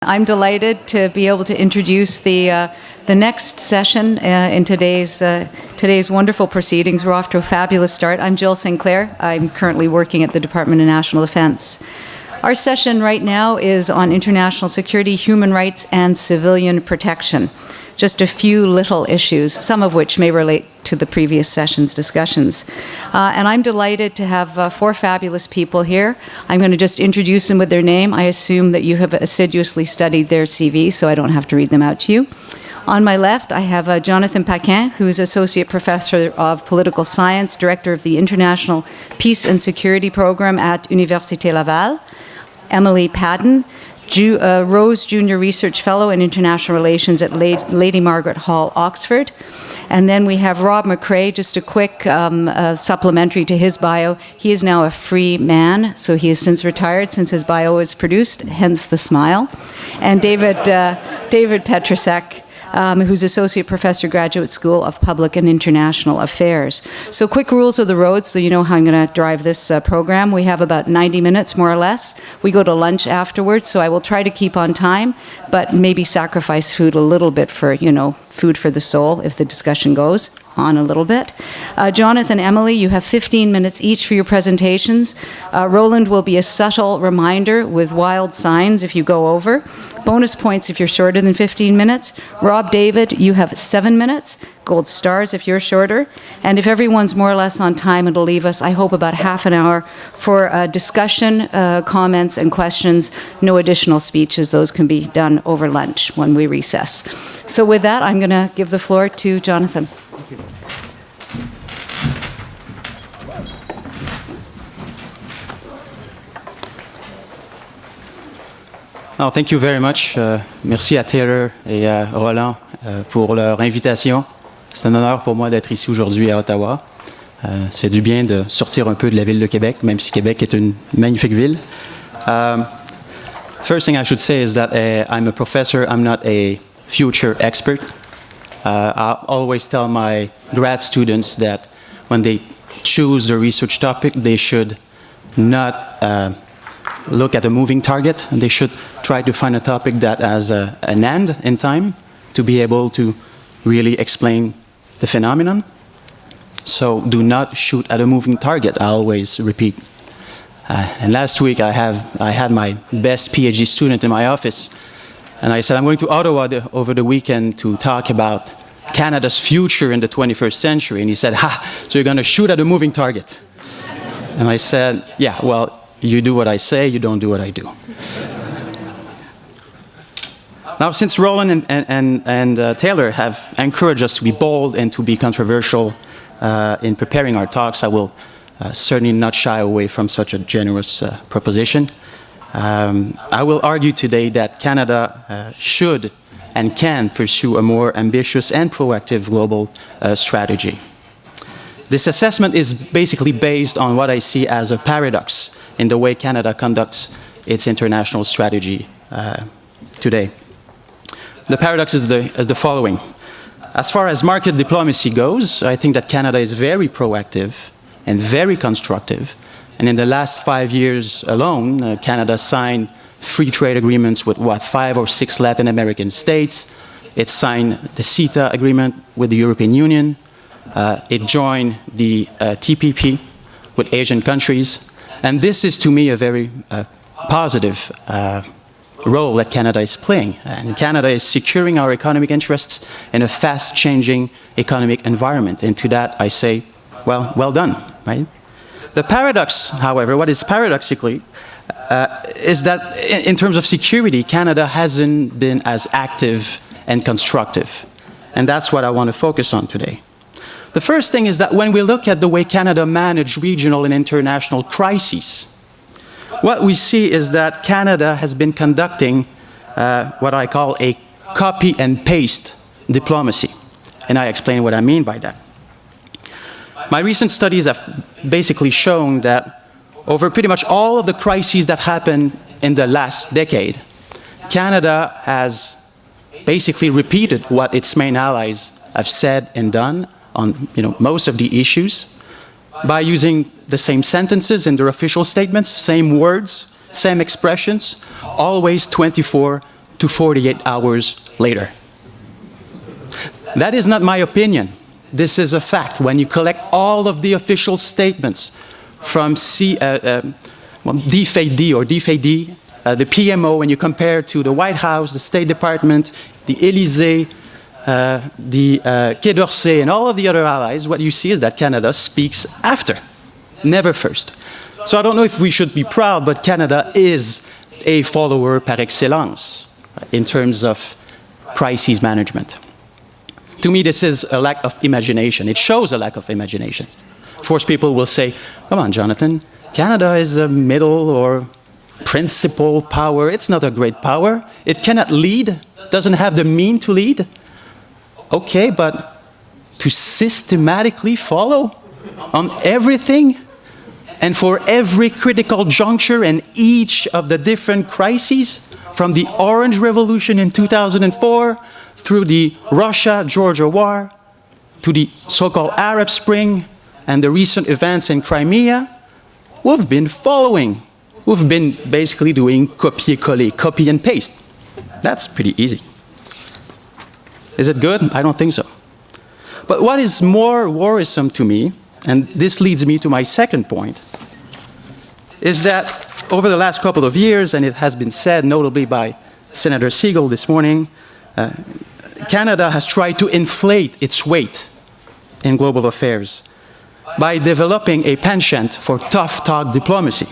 I'm delighted to be able to introduce the next session in today's wonderful proceedings. We're off to a fabulous start. I'm Jill Sinclair. I'm currently working at the Department of National Defense. Our session right now is on international security, human rights, and civilian protection. Just a few little issues, some of which may relate to the previous session's discussions. And I'm delighted to have four fabulous people here. I'm going to just introduce them with their name. I assume that you have assiduously studied their CV, so I don't have to read them out to you. On my left, I have Jonathan Paquin, who is Associate Professor of Political Science, Director of the International Peace and Security Program at Université Laval. Emily Paddon, Rose Junior Research Fellow in International Relations at Lady Margaret Hall, Oxford. And then we have Rob McRae, just a quick supplementary to his bio. He is now a free man, so he has since retired since his bio was produced, hence the smile. And David Petrasek, who's Associate Professor, Graduate School of Public and International Affairs. So quick rules of the road, so you know how I'm going to drive this program. We have about 90 minutes, more or less. We go to lunch afterwards, so I will try to keep on time, but maybe sacrifice food a little bit for, food for the soul if the discussion goes on a little bit. Jonathan, Emily, you have 15 minutes each for your presentations. Roland will be a subtle reminder with wild signs if you go over. Bonus points if you're shorter than 15 minutes. Rob, David, you have 7 minutes. Gold stars if you're shorter. And if everyone's more or less on time, it'll leave us, I hope, about half an hour for discussion, comments, and questions. No additional speeches. Those can be done over lunch when we recess. So with that, I'm going to give the floor to Jonathan. No, thank you very much. Merci à Taylor et à Roland pour leur invitation. C'est un honneur pour moi d'être ici aujourd'hui à Ottawa. Ça fait du bien de sortir un peu de la ville de Québec, même si Québec est une magnifique ville. First thing I should say is that I'm a professor. I'm not a future expert. I always tell my grad students that when they choose the research topic, they should not look at a moving target, and they should try to find a topic that has an end in time to be able to really explain the phenomenon. So do not shoot at a moving target, I always repeat. And last week I had my best PhD student in my office, and I said, I'm going to Ottawa over the weekend to talk about Canada's future in the 21st century. And he said, so you're going to shoot at a moving target. And I said, yeah, well, you do what I say, you don't do what I do. Now, since Roland and Taylor have encouraged us to be bold and to be controversial in preparing our talks, I will certainly not shy away from such a generous proposition. I will argue today that Canada should and can pursue a more ambitious and proactive global strategy. This assessment is basically based on what I see as a paradox in the way Canada conducts its international strategy today. The paradox is the following. As far as market diplomacy goes, I think that Canada is very proactive and very constructive. And in the last 5 years alone, Canada signed free trade agreements with, 5 or 6 Latin American states. It signed the CETA agreement with the European Union. It joined the TPP with Asian countries. And this is, to me, a very positive role that Canada is playing. And Canada is securing our economic interests in a fast-changing economic environment. And to that, I say, well done, right? The paradox, however, what is paradoxically, is that in terms of security, Canada hasn't been as active and constructive. And that's what I want to focus on today. The first thing is that when we look at the way Canada managed regional and international crises, what we see is that Canada has been conducting what I call a copy and paste diplomacy. And I explain what I mean by that. My recent studies have basically shown that over pretty much all of the crises that happened in the last decade, Canada has basically repeated what its main allies have said and done on most of the issues by using the same sentences in their official statements, same words, same expressions, always 24 to 48 hours later. That is not my opinion. This is a fact. When you collect all of the official statements from DFAD or DFAD, the PMO, when you compare to the White House, the State Department, the Élysée, the Quai d'Orsay, and all of the other allies, what you see is that Canada speaks after, never first. So I don't know if we should be proud, but Canada is a follower par excellence in terms of crisis management. To me, this is a lack of imagination. It shows a lack of imagination. Of course, people will say, come on, Jonathan, Canada is a middle or principal power. It's not a great power. It cannot lead, doesn't have the mean to lead. Okay, but to systematically follow on everything and for every critical juncture in each of the different crises, from the Orange Revolution in 2004 through the Russia-Georgia war to the so-called Arab Spring and the recent events in Crimea, we've been following. We've been basically doing copier-coller, copy and paste. That's pretty easy. Is it good? I don't think so. But what is more worrisome to me, and this leads me to my second point, is that over the last couple of years, and it has been said notably by Senator Siegel this morning, Canada has tried to inflate its weight in global affairs by developing a penchant for tough talk diplomacy.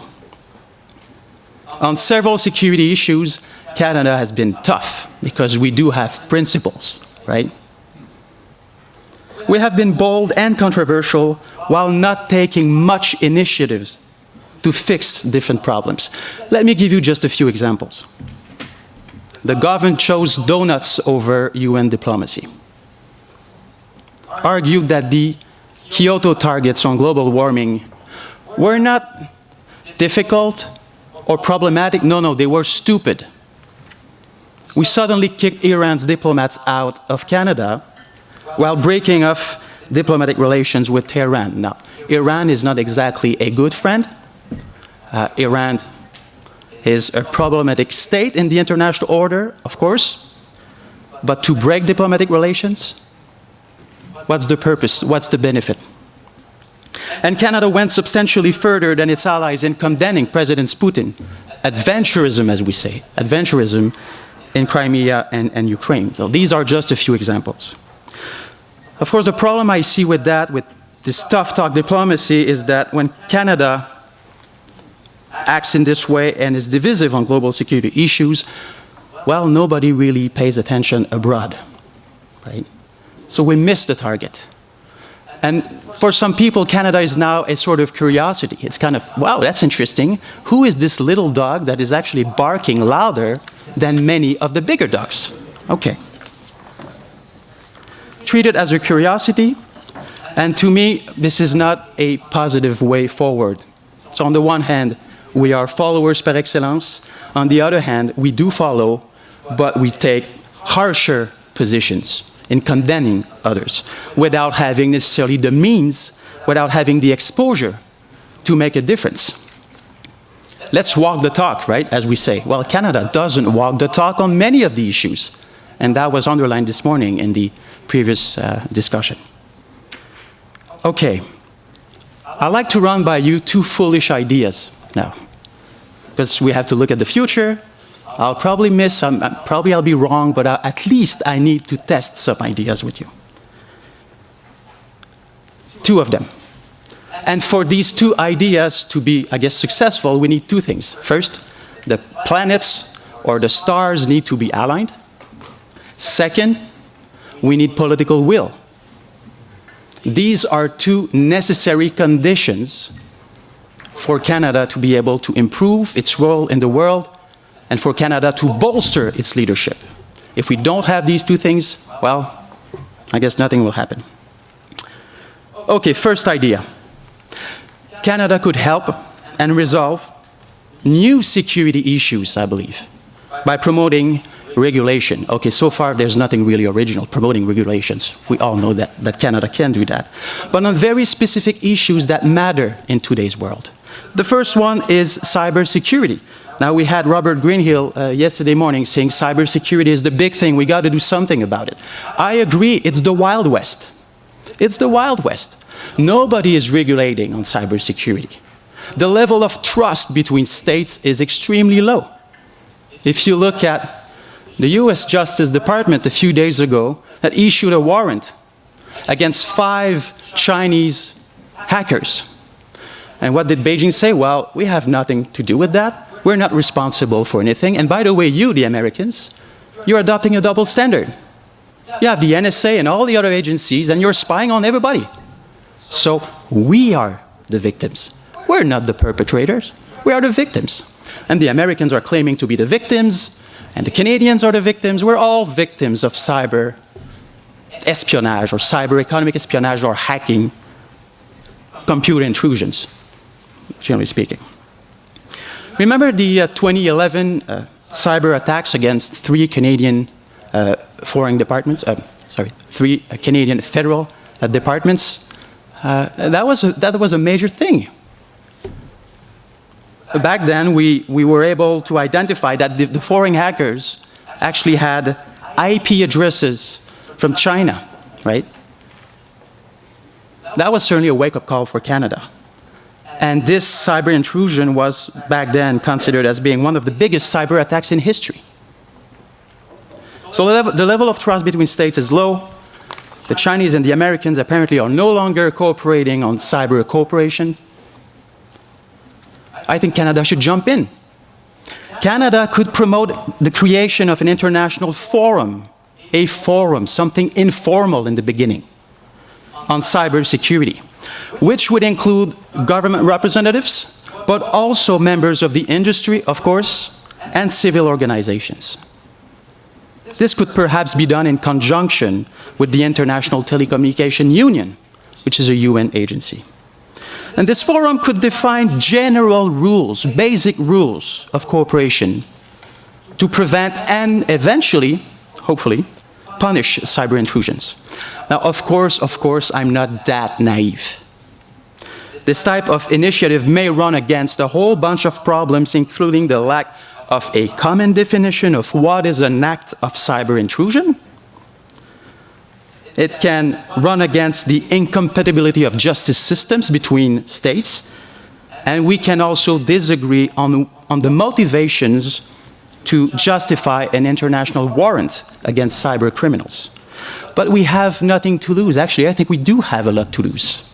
On several security issues, Canada has been tough because we do have principles, right? We have been bold and controversial while not taking much initiatives to fix different problems. Let me give you just a few examples. The government chose donuts over UN diplomacy, argued that the Kyoto targets on global warming were not difficult or problematic. No, they were stupid. We suddenly kicked Iran's diplomats out of Canada while breaking off diplomatic relations with Tehran. Now, Iran is not exactly a good friend. Iran is a problematic state in the international order, of course. But to break diplomatic relations, what's the purpose? What's the benefit? And Canada went substantially further than its allies in condemning President Putin. Adventurism, as we say, adventurism in Crimea and Ukraine. So these are just a few examples. Of course, the problem I see with that, with this tough talk diplomacy, is that when Canada acts in this way and is divisive on global security issues, well, nobody really pays attention abroad, right? So we miss the target. And for some people, Canada is now a sort of curiosity. It's kind of, wow, that's interesting. Who is this little dog that is actually barking louder than many of the bigger dogs? Okay. Treat it as a curiosity, and to me, this is not a positive way forward. So on the one hand, we are followers par excellence. On the other hand, we do follow, but we take harsher positions in condemning others without having necessarily the means, without having the exposure to make a difference. Let's walk the talk, right, as we say. Well, Canada doesn't walk the talk on many of the issues, and that was underlined this morning in the previous discussion. Okay, I'd like to run by you two foolish ideas now, because we have to look at the future. I'll probably miss, probably I'll be wrong, but at least I need to test some ideas with you. Two of them. And for these two ideas to be, I guess, successful, we need two things. First, the planets or the stars need to be aligned. Second, we need political will. These are two necessary conditions for Canada to be able to improve its role in the world and for Canada to bolster its leadership. If we don't have these two things, well, I guess nothing will happen. Okay, first idea. Canada could help and resolve new security issues, I believe, by promoting regulation. Okay, so far there's nothing really original, promoting regulations. We all know that Canada can do that. But on very specific issues that matter in today's world. The first one is cybersecurity. Now, we had Robert Greenhill yesterday morning saying cybersecurity is the big thing. We got to do something about it. I agree. It's the Wild West. It's the Wild West. Nobody is regulating on cybersecurity. The level of trust between states is extremely low. If you look at the US Justice Department a few days ago that issued a warrant against 5 Chinese hackers. And what did Beijing say? Well, we have nothing to do with that. We're not responsible for anything. And by the way, you, the Americans, you're adopting a double standard. You have the NSA and all the other agencies, and you're spying on everybody. So we are the victims. We're not the perpetrators. We are the victims. And the Americans are claiming to be the victims, and the Canadians are the victims. We're all victims of cyber espionage or cyber economic espionage or hacking, computer intrusions, generally speaking. Remember the 2011 cyber attacks against 3 Canadian foreign departments? Sorry, 3 Canadian federal departments. That was a major thing. Back then, we were able to identify that the foreign hackers actually had IP addresses from China, right? That was certainly a wake-up call for Canada. And this cyber intrusion was back then considered as being one of the biggest cyber attacks in history. So the level of trust between states is low. The Chinese and the Americans apparently are no longer cooperating on cyber cooperation. I think Canada should jump in. Canada could promote the creation of an international forum, a forum, something informal in the beginning, on cybersecurity, which would include government representatives, but also members of the industry, of course, and civil organizations. This could perhaps be done in conjunction with the International Telecommunication Union, which is a UN agency. And this forum could define general rules, basic rules of cooperation to prevent and eventually, hopefully, punish cyber intrusions. Now, of course, I'm not that naive. This type of initiative may run against a whole bunch of problems, including the lack of a common definition of what is an act of cyber intrusion. It can run against the incompatibility of justice systems between states, and we can also disagree on the motivations to justify an international warrant against cyber criminals. But we have nothing to lose. Actually, I think we do have a lot to lose.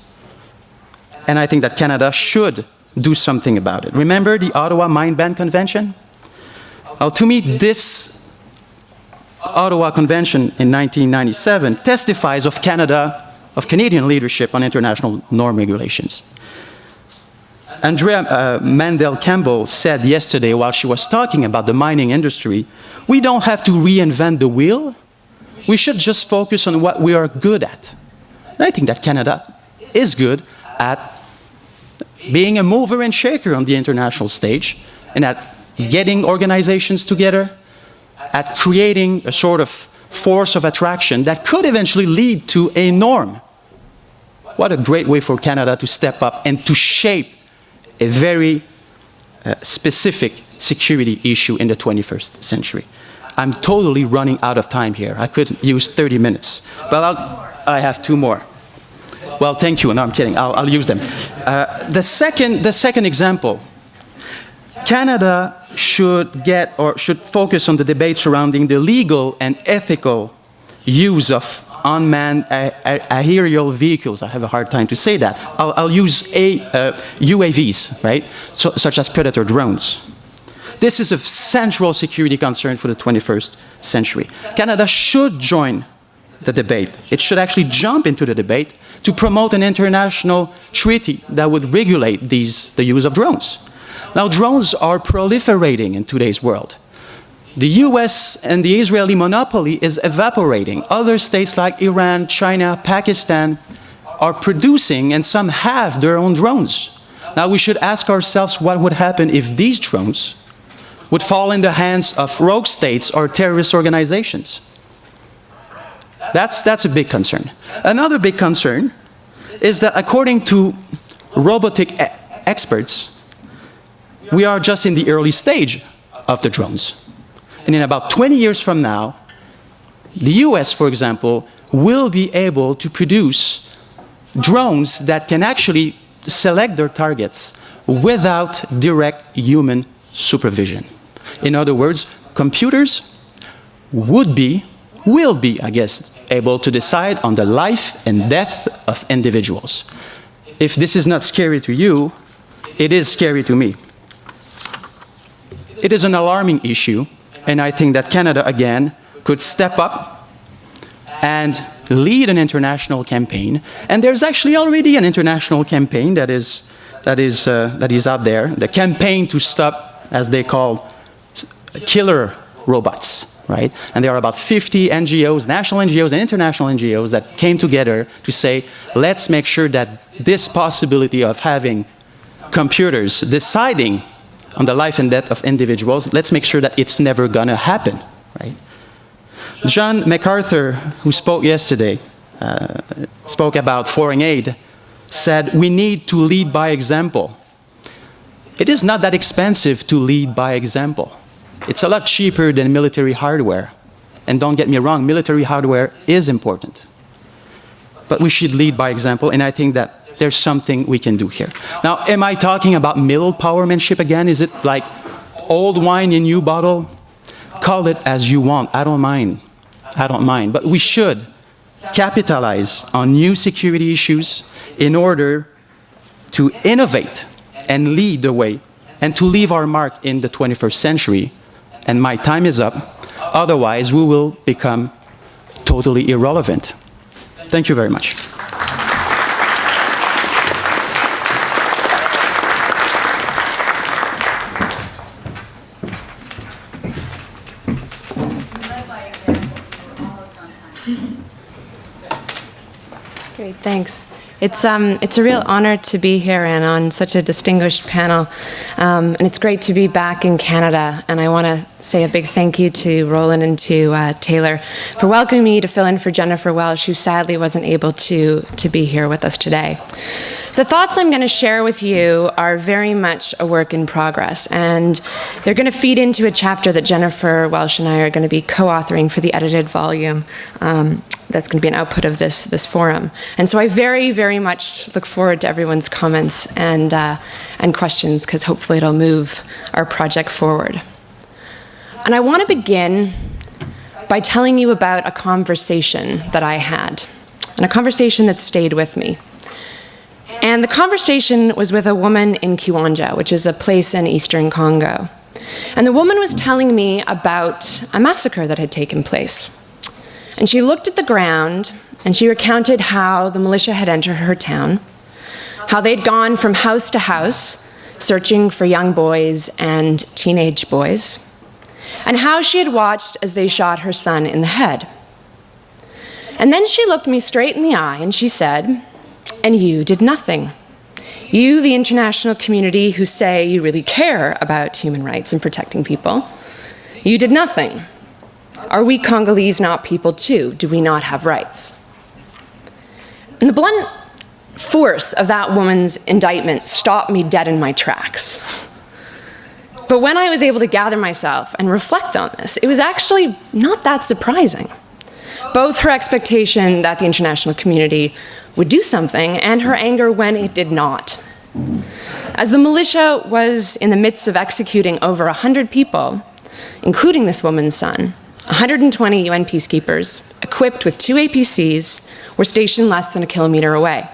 And I think that Canada should do something about it. Remember the Ottawa Mine Ban Convention? Well, to me, this Ottawa Convention in 1997 testifies of Canadian leadership on international norm regulations. Andrea Mandel-Campbell said yesterday while she was talking about the mining industry, we don't have to reinvent the wheel. We should just focus on what we are good at. And I think that Canada is good at being a mover and shaker on the international stage and at getting organizations together, at creating a sort of force of attraction that could eventually lead to a norm. What a great way for Canada to step up and to shape a very specific security issue in the 21st century. I'm totally running out of time here. I could use 30 minutes, but I have 2 more. Well, thank you. No, I'm kidding. I'll use them. The second example, Canada should focus on the debate surrounding the legal and ethical use of unmanned aerial vehicles. I have a hard time to say that. I'll use UAVs, right? Such as Predator drones. This is a central security concern for the 21st century. Canada should join the debate. It should actually jump into the debate to promote an international treaty that would regulate the use of drones. Now, drones are proliferating in today's world. The US and the Israeli monopoly is evaporating. Other states like Iran, China, Pakistan are producing, and some have their own drones. Now, we should ask ourselves what would happen if these drones would fall in the hands of rogue states or terrorist organizations. That's a big concern. Another big concern is that according to robotic experts, we are just in the early stage of the drones. And in about 20 years from now, the US, for example, will be able to produce drones that can actually select their targets without direct human supervision. In other words, computers will be, I guess, able to decide on the life and death of individuals. If this is not scary to you, it is scary to me. It is an alarming issue, and I think that Canada, again, could step up and lead an international campaign. And there's actually already an international campaign that is out there, the campaign to stop, as they call, killer robots, right? And there are about 50 NGOs, national NGOs and international NGOs that came together to say, let's make sure that this possibility of having computers deciding on the life and death of individuals, let's make sure that it's never gonna happen, right? John MacArthur, who spoke yesterday, spoke about foreign aid, said we need to lead by example. It is not that expensive to lead by example. It's a lot cheaper than military hardware. And don't get me wrong, military hardware is important. But we should lead by example, and I think that there's something we can do here. Now, am I talking about middle powermanship again? Is it like old wine in new bottle? Call it as you want, I don't mind. I don't mind, but we should capitalize on new security issues in order to innovate and lead the way and to leave our mark in the 21st century. And my time is up. Otherwise, we will become totally irrelevant. Thank you very much. Great, thanks. It's a real honor to be here and on such a distinguished panel. And it's great to be back in Canada. And I want to say a big thank you to Roland and to Taylor for welcoming me to fill in for Jennifer Welsh, who sadly wasn't able to be here with us today. The thoughts I'm going to share with you are very much a work in progress, and they're going to feed into a chapter that Jennifer Welsh and I are going to be co-authoring for the edited volume that's going to be an output of this forum. And so I very, very much look forward to everyone's comments and questions, because hopefully it'll move our project forward. And I want to begin by telling you about a conversation that I had, and a conversation that stayed with me. And the conversation was with a woman in Kiwanja, which is a place in eastern Congo. And the woman was telling me about a massacre that had taken place. And she looked at the ground and she recounted how the militia had entered her town, how they'd gone from house to house searching for young boys and teenage boys, and how she had watched as they shot her son in the head. And then she looked me straight in the eye and she said, "And you did nothing. You, the international community who say you really care about human rights and protecting people, you did nothing. Are we Congolese not people too? Do we not have rights?" And the blunt force of that woman's indictment stopped me dead in my tracks. But when I was able to gather myself and reflect on this, it was actually not that surprising. Both her expectation that the international community would do something and her anger when it did not. As the militia was in the midst of executing over 100 people, including this woman's son, 120 UN peacekeepers, equipped with 2 APCs, were stationed less than a kilometer away.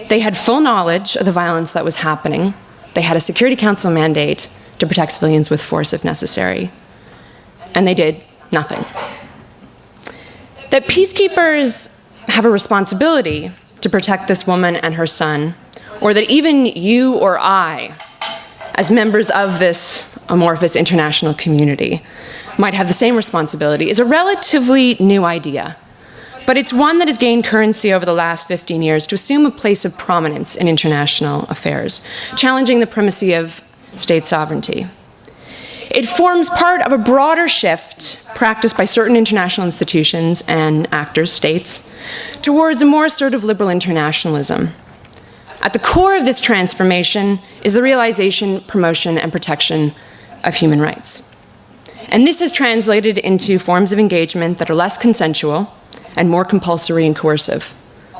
They had full knowledge of the violence that was happening. They had a Security Council mandate to protect civilians with force if necessary. And they did nothing. That peacekeepers have a responsibility to protect this woman and her son, or that even you or I, as members of this amorphous international community, might have the same responsibility, is a relatively new idea. But it's one that has gained currency over the last 15 years to assume a place of prominence in international affairs, challenging the primacy of state sovereignty. It forms part of a broader shift practiced by certain international institutions and actors, states, towards a more assertive liberal internationalism. At the core of this transformation is the realization, promotion, and protection of human rights. And this has translated into forms of engagement that are less consensual and more compulsory and coercive,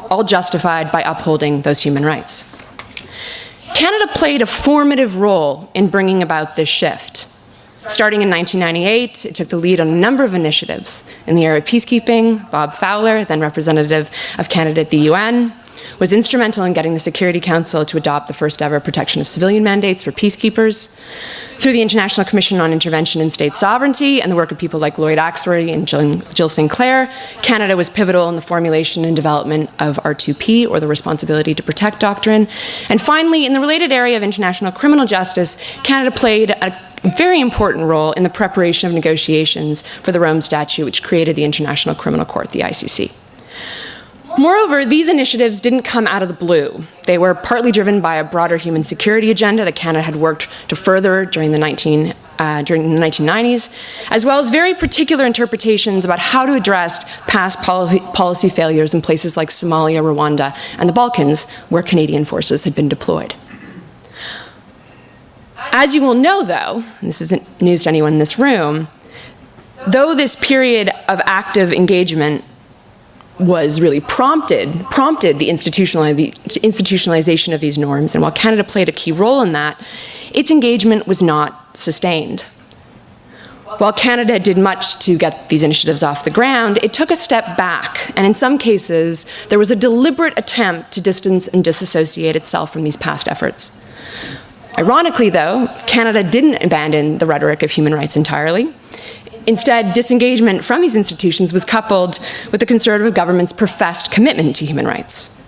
all justified by upholding those human rights. Canada played a formative role in bringing about this shift. Starting in 1998, it took the lead on a number of initiatives. In the area of peacekeeping, Bob Fowler, then representative of Canada at the UN, was instrumental in getting the Security Council to adopt the first ever protection of civilian mandates for peacekeepers. Through the International Commission on Intervention in State Sovereignty and the work of people like Lloyd Axworthy and Jill Sinclair, Canada was pivotal in the formulation and development of R2P, or the Responsibility to Protect Doctrine. And finally, in the related area of international criminal justice, Canada played a very important role in the preparation of negotiations for the Rome Statute, which created the International Criminal Court, the ICC. Moreover, these initiatives didn't come out of the blue. They were partly driven by a broader human security agenda that Canada had worked to further during the 1990s, as well as very particular interpretations about how to address past policy failures in places like Somalia, Rwanda, and the Balkans, where Canadian forces had been deployed. As you will know, though, and this isn't news to anyone in this room, though this period of active engagement was really prompted the institutionalization of these norms, and while Canada played a key role in that, its engagement was not sustained. While Canada did much to get these initiatives off the ground, it took a step back, and in some cases, there was a deliberate attempt to distance and disassociate itself from these past efforts. Ironically, though, Canada didn't abandon the rhetoric of human rights entirely. Instead, disengagement from these institutions was coupled with the Conservative government's professed commitment to human rights.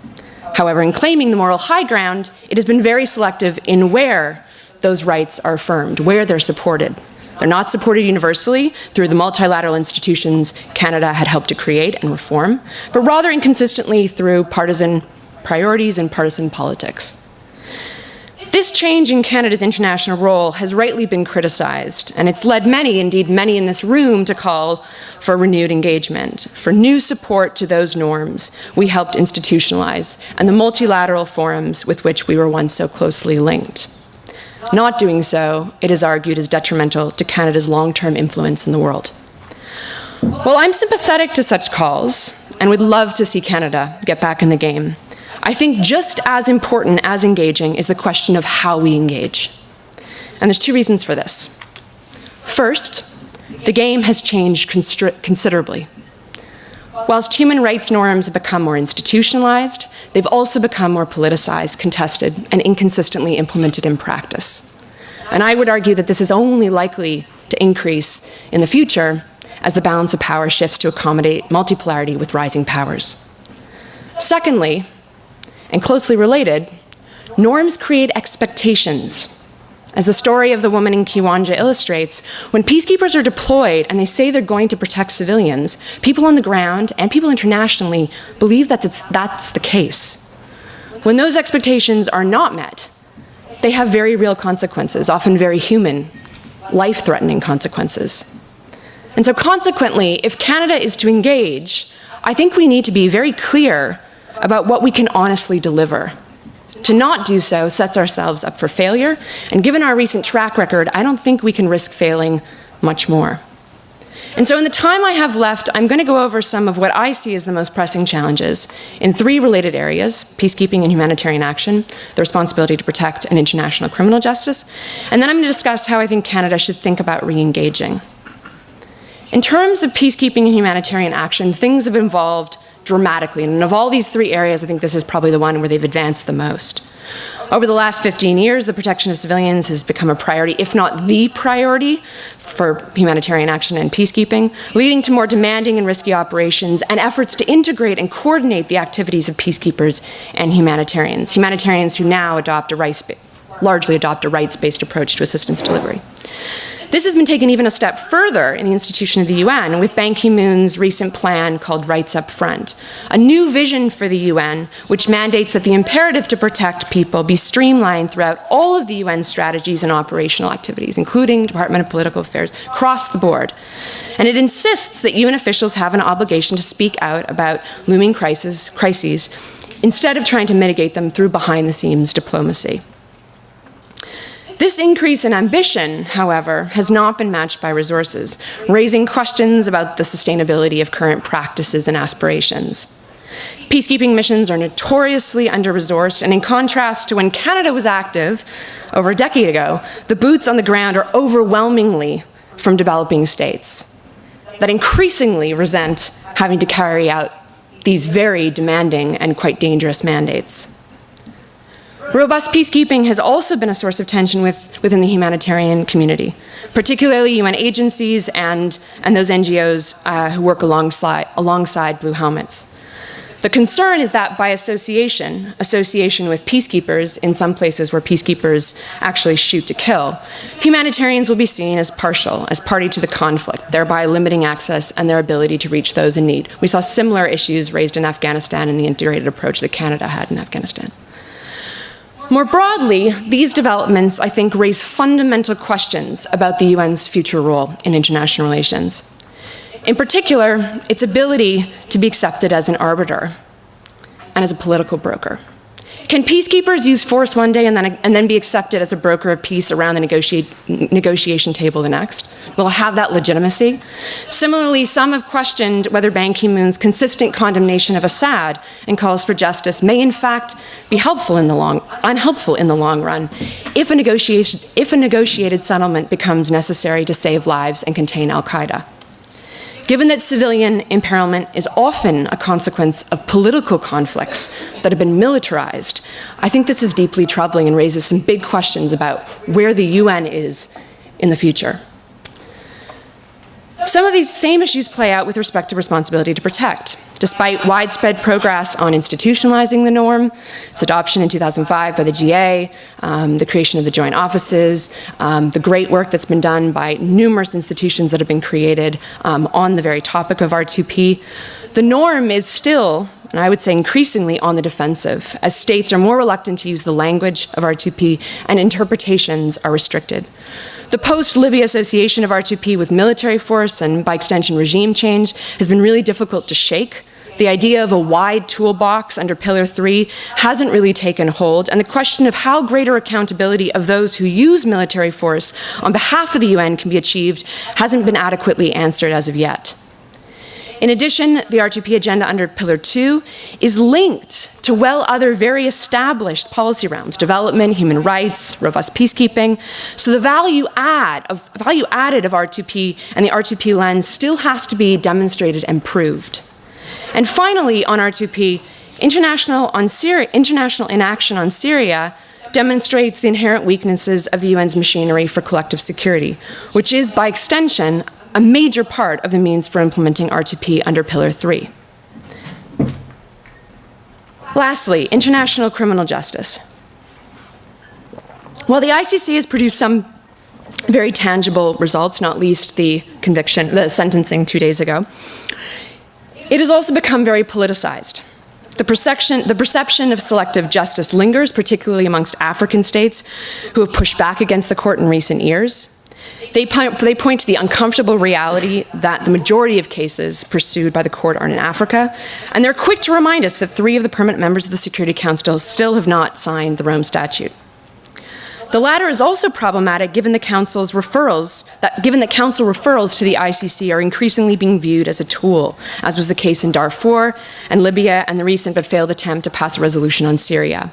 However, in claiming the moral high ground, it has been very selective in where those rights are affirmed, where they're supported. They're not supported universally through the multilateral institutions Canada had helped to create and reform, but rather inconsistently through partisan priorities and partisan politics. This change in Canada's international role has rightly been criticized, and it's led many, indeed many in this room, to call for renewed engagement, for new support to those norms we helped institutionalize, and the multilateral forums with which we were once so closely linked. Not doing so, it is argued, is detrimental to Canada's long-term influence in the world. While I'm sympathetic to such calls, and would love to see Canada get back in the game, I think just as important as engaging is the question of how we engage. And there's two reasons for this. First, the game has changed considerably. Whilst human rights norms have become more institutionalized, they've also become more politicized, contested, and inconsistently implemented in practice. And I would argue that this is only likely to increase in the future as the balance of power shifts to accommodate multipolarity with rising powers. Secondly, and closely related, norms create expectations. As the story of the woman in Kiwanja illustrates, when peacekeepers are deployed and they say they're going to protect civilians, people on the ground and people internationally believe that that's the case. When those expectations are not met, they have very real consequences, often very human, life-threatening consequences. And so consequently, if Canada is to engage, I think we need to be very clear about what we can honestly deliver. To not do so sets ourselves up for failure, and given our recent track record, I don't think we can risk failing much more. And so in the time I have left, I'm going to go over some of what I see as the most pressing challenges in three related areas: peacekeeping and humanitarian action, the responsibility to protect, and international criminal justice. And then I'm going to discuss how I think Canada should think about re-engaging. In terms of peacekeeping and humanitarian action, things have evolved dramatically. And of all these three areas, I think this is probably the one where they've advanced the most. Over the last 15 years, the protection of civilians has become a priority, if not the priority, for humanitarian action and peacekeeping, leading to more demanding and risky operations and efforts to integrate and coordinate the activities of peacekeepers and humanitarians who now largely adopt a rights-based approach to assistance delivery. This has been taken even a step further in the institution of the UN with Ban Ki-moon's recent plan called Rights Up Front, a new vision for the UN which mandates that the imperative to protect people be streamlined throughout all of the UN strategies and operational activities, including Department of Political Affairs, across the board. And it insists that UN officials have an obligation to speak out about looming crises instead of trying to mitigate them through behind-the-scenes diplomacy. This increase in ambition, however, has not been matched by resources, raising questions about the sustainability of current practices and aspirations. Peacekeeping missions are notoriously under-resourced, and in contrast to when Canada was active over a decade ago, the boots on the ground are overwhelmingly from developing states that increasingly resent having to carry out these very demanding and quite dangerous mandates. Robust peacekeeping has also been a source of tension within the humanitarian community, particularly UN agencies and those NGOs who work alongside Blue Helmets. The concern is that by association with peacekeepers in some places where peacekeepers actually shoot to kill, humanitarians will be seen as partial, as party to the conflict, thereby limiting access and their ability to reach those in need. We saw similar issues raised in Afghanistan in the integrated approach that Canada had in Afghanistan. More broadly, these developments, I think, raise fundamental questions about the UN's future role in international relations. In particular, its ability to be accepted as an arbiter and as a political broker. Can peacekeepers use force one day and then be accepted as a broker of peace around the negotiation table the next? Will it have that legitimacy? Similarly, some have questioned whether Ban Ki-moon's consistent condemnation of Assad and calls for justice may in fact be unhelpful in the long run if a negotiated settlement becomes necessary to save lives and contain al-Qaeda. Given that civilian imperilment is often a consequence of political conflicts that have been militarized, I think this is deeply troubling and raises some big questions about where the UN is in the future. Some of these same issues play out with respect to responsibility to protect. Despite widespread progress on institutionalizing the norm, its adoption in 2005 by the GA, the creation of the joint offices, the great work that's been done by numerous institutions that have been created on the very topic of R2P, the norm is still, and I would say increasingly, on the defensive, as states are more reluctant to use the language of R2P and interpretations are restricted. The post-Libya association of R2P with military force and, by extension, regime change has been really difficult to shake. The idea of a wide toolbox under Pillar 3 hasn't really taken hold, and the question of how greater accountability of those who use military force on behalf of the UN can be achieved hasn't been adequately answered as of yet. In addition, the R2P agenda under Pillar 2 is linked to other very established policy realms, development, human rights, robust peacekeeping. So the value added of R2P and the R2P lens still has to be demonstrated and proved. And finally, on R2P, international inaction on Syria demonstrates the inherent weaknesses of the UN's machinery for collective security, which is, by extension, a major part of the means for implementing R2P under Pillar 3. Lastly, international criminal justice. While the ICC has produced some very tangible results, not least the sentencing 2 days ago, it has also become very politicized. The perception of selective justice lingers, particularly amongst African states who have pushed back against the court in recent years. They point to the uncomfortable reality that the majority of cases pursued by the court are in Africa, and they're quick to remind us that 3 of the permanent members of the Security Council still have not signed the Rome Statute. The latter is also problematic given that council referrals to the ICC are increasingly being viewed as a tool, as was the case in Darfur and Libya and the recent but failed attempt to pass a resolution on Syria.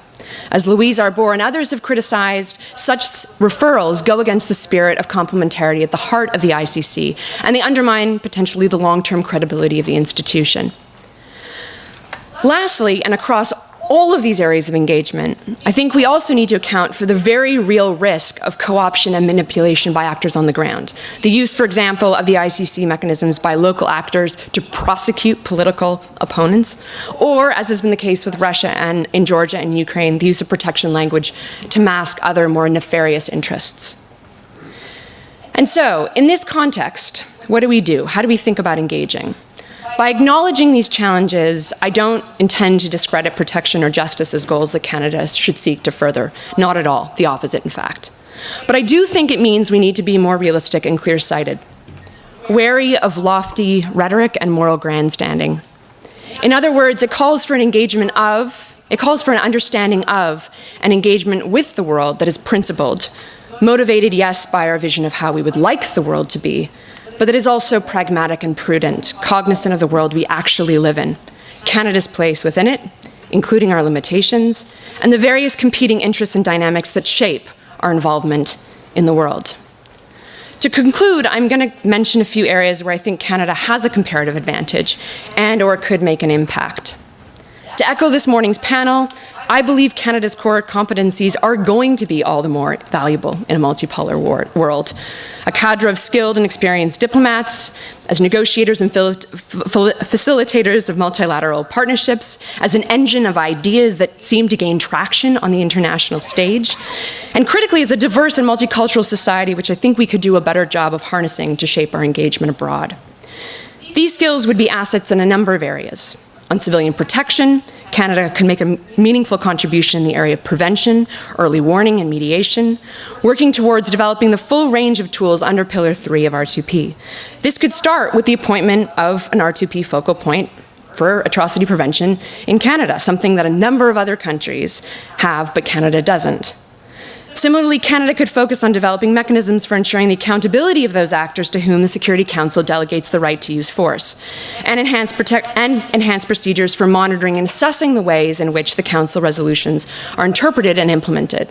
As Louise Arbour and others have criticized, such referrals go against the spirit of complementarity at the heart of the ICC, and they undermine potentially the long-term credibility of the institution. Lastly, and across all of these areas of engagement, I think we also need to account for the very real risk of co-option and manipulation by actors on the ground. The use, for example, of the ICC mechanisms by local actors to prosecute political opponents, or, as has been the case with Russia and in Georgia and Ukraine, the use of protection language to mask other more nefarious interests. And so, in this context, what do we do? How do we think about engaging? By acknowledging these challenges, I don't intend to discredit protection or justice as goals that Canada should seek to further. Not at all, the opposite, in fact. But I do think it means we need to be more realistic and clear-sighted, wary of lofty rhetoric and moral grandstanding. In other words, it calls for an engagement of It calls for an understanding of and engagement with the world that is principled, motivated, yes, by our vision of how we would like the world to be, but that is also pragmatic and prudent, cognizant of the world we actually live in, Canada's place within it, including our limitations, and the various competing interests and dynamics that shape our involvement in the world. To conclude, I'm going to mention a few areas where I think Canada has a comparative advantage and/or could make an impact. To echo this morning's panel, I believe Canada's core competencies are going to be all the more valuable in a multipolar world. A cadre of skilled and experienced diplomats, as negotiators and facilitators of multilateral partnerships, as an engine of ideas that seem to gain traction on the international stage, and critically as a diverse and multicultural society, which I think we could do a better job of harnessing to shape our engagement abroad. These skills would be assets in a number of areas. On civilian protection, Canada can make a meaningful contribution in the area of prevention, early warning, and mediation, working towards developing the full range of tools under Pillar 3 of R2P. This could start with the appointment of an R2P focal point for atrocity prevention in Canada, something that a number of other countries have, but Canada doesn't. Similarly, Canada could focus on developing mechanisms for ensuring the accountability of those actors to whom the Security Council delegates the right to use force, and enhance procedures for monitoring and assessing the ways in which the Council resolutions are interpreted and implemented.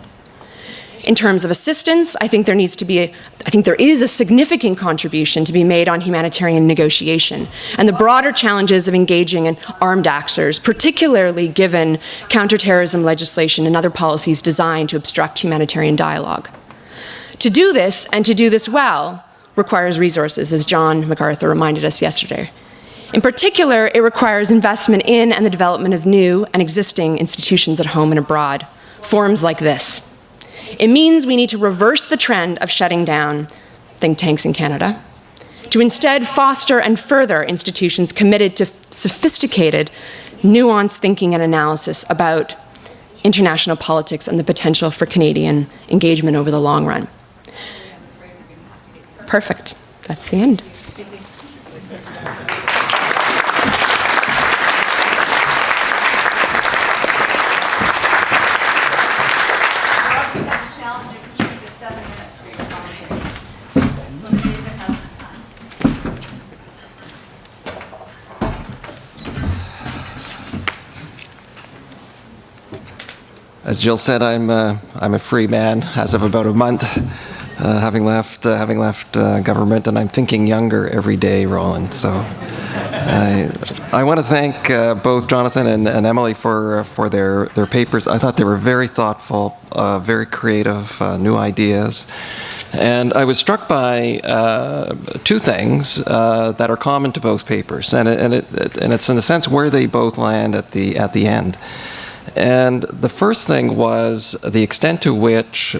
In terms of assistance, I think there is a significant contribution to be made on humanitarian negotiation and the broader challenges of engaging in armed actors, particularly given counterterrorism legislation and other policies designed to obstruct humanitarian dialogue. To do this, and to do this well, requires resources, as John MacArthur reminded us yesterday. In particular, it requires investment in and the development of new and existing institutions at home and abroad, forums like this. It means we need to reverse the trend of shutting down think tanks in Canada, to instead foster and further institutions committed to sophisticated, nuanced thinking and analysis about international politics and the potential for Canadian engagement over the long run. Perfect. That's the end. As Jill said, I'm a free man as of about a month, having left government, and I'm thinking younger every day, Roland. So I want to thank both Jonathan and Emily for their papers. I thought they were very thoughtful, very creative, new ideas. And I was struck by two things that are common to both papers, and it's in a sense where they both land at the end. And the first thing was the extent to which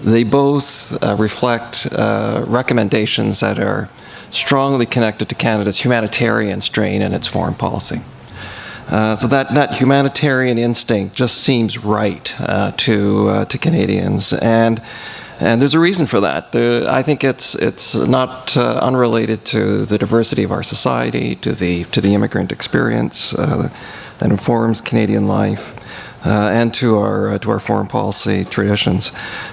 they both reflect recommendations that are strongly connected to Canada's humanitarian strain in its foreign policy. So that humanitarian instinct just seems right to Canadians, and there's a reason for that. I think it's not unrelated to the diversity of our society, to the immigrant experience that informs Canadian life, and to our foreign policy traditions.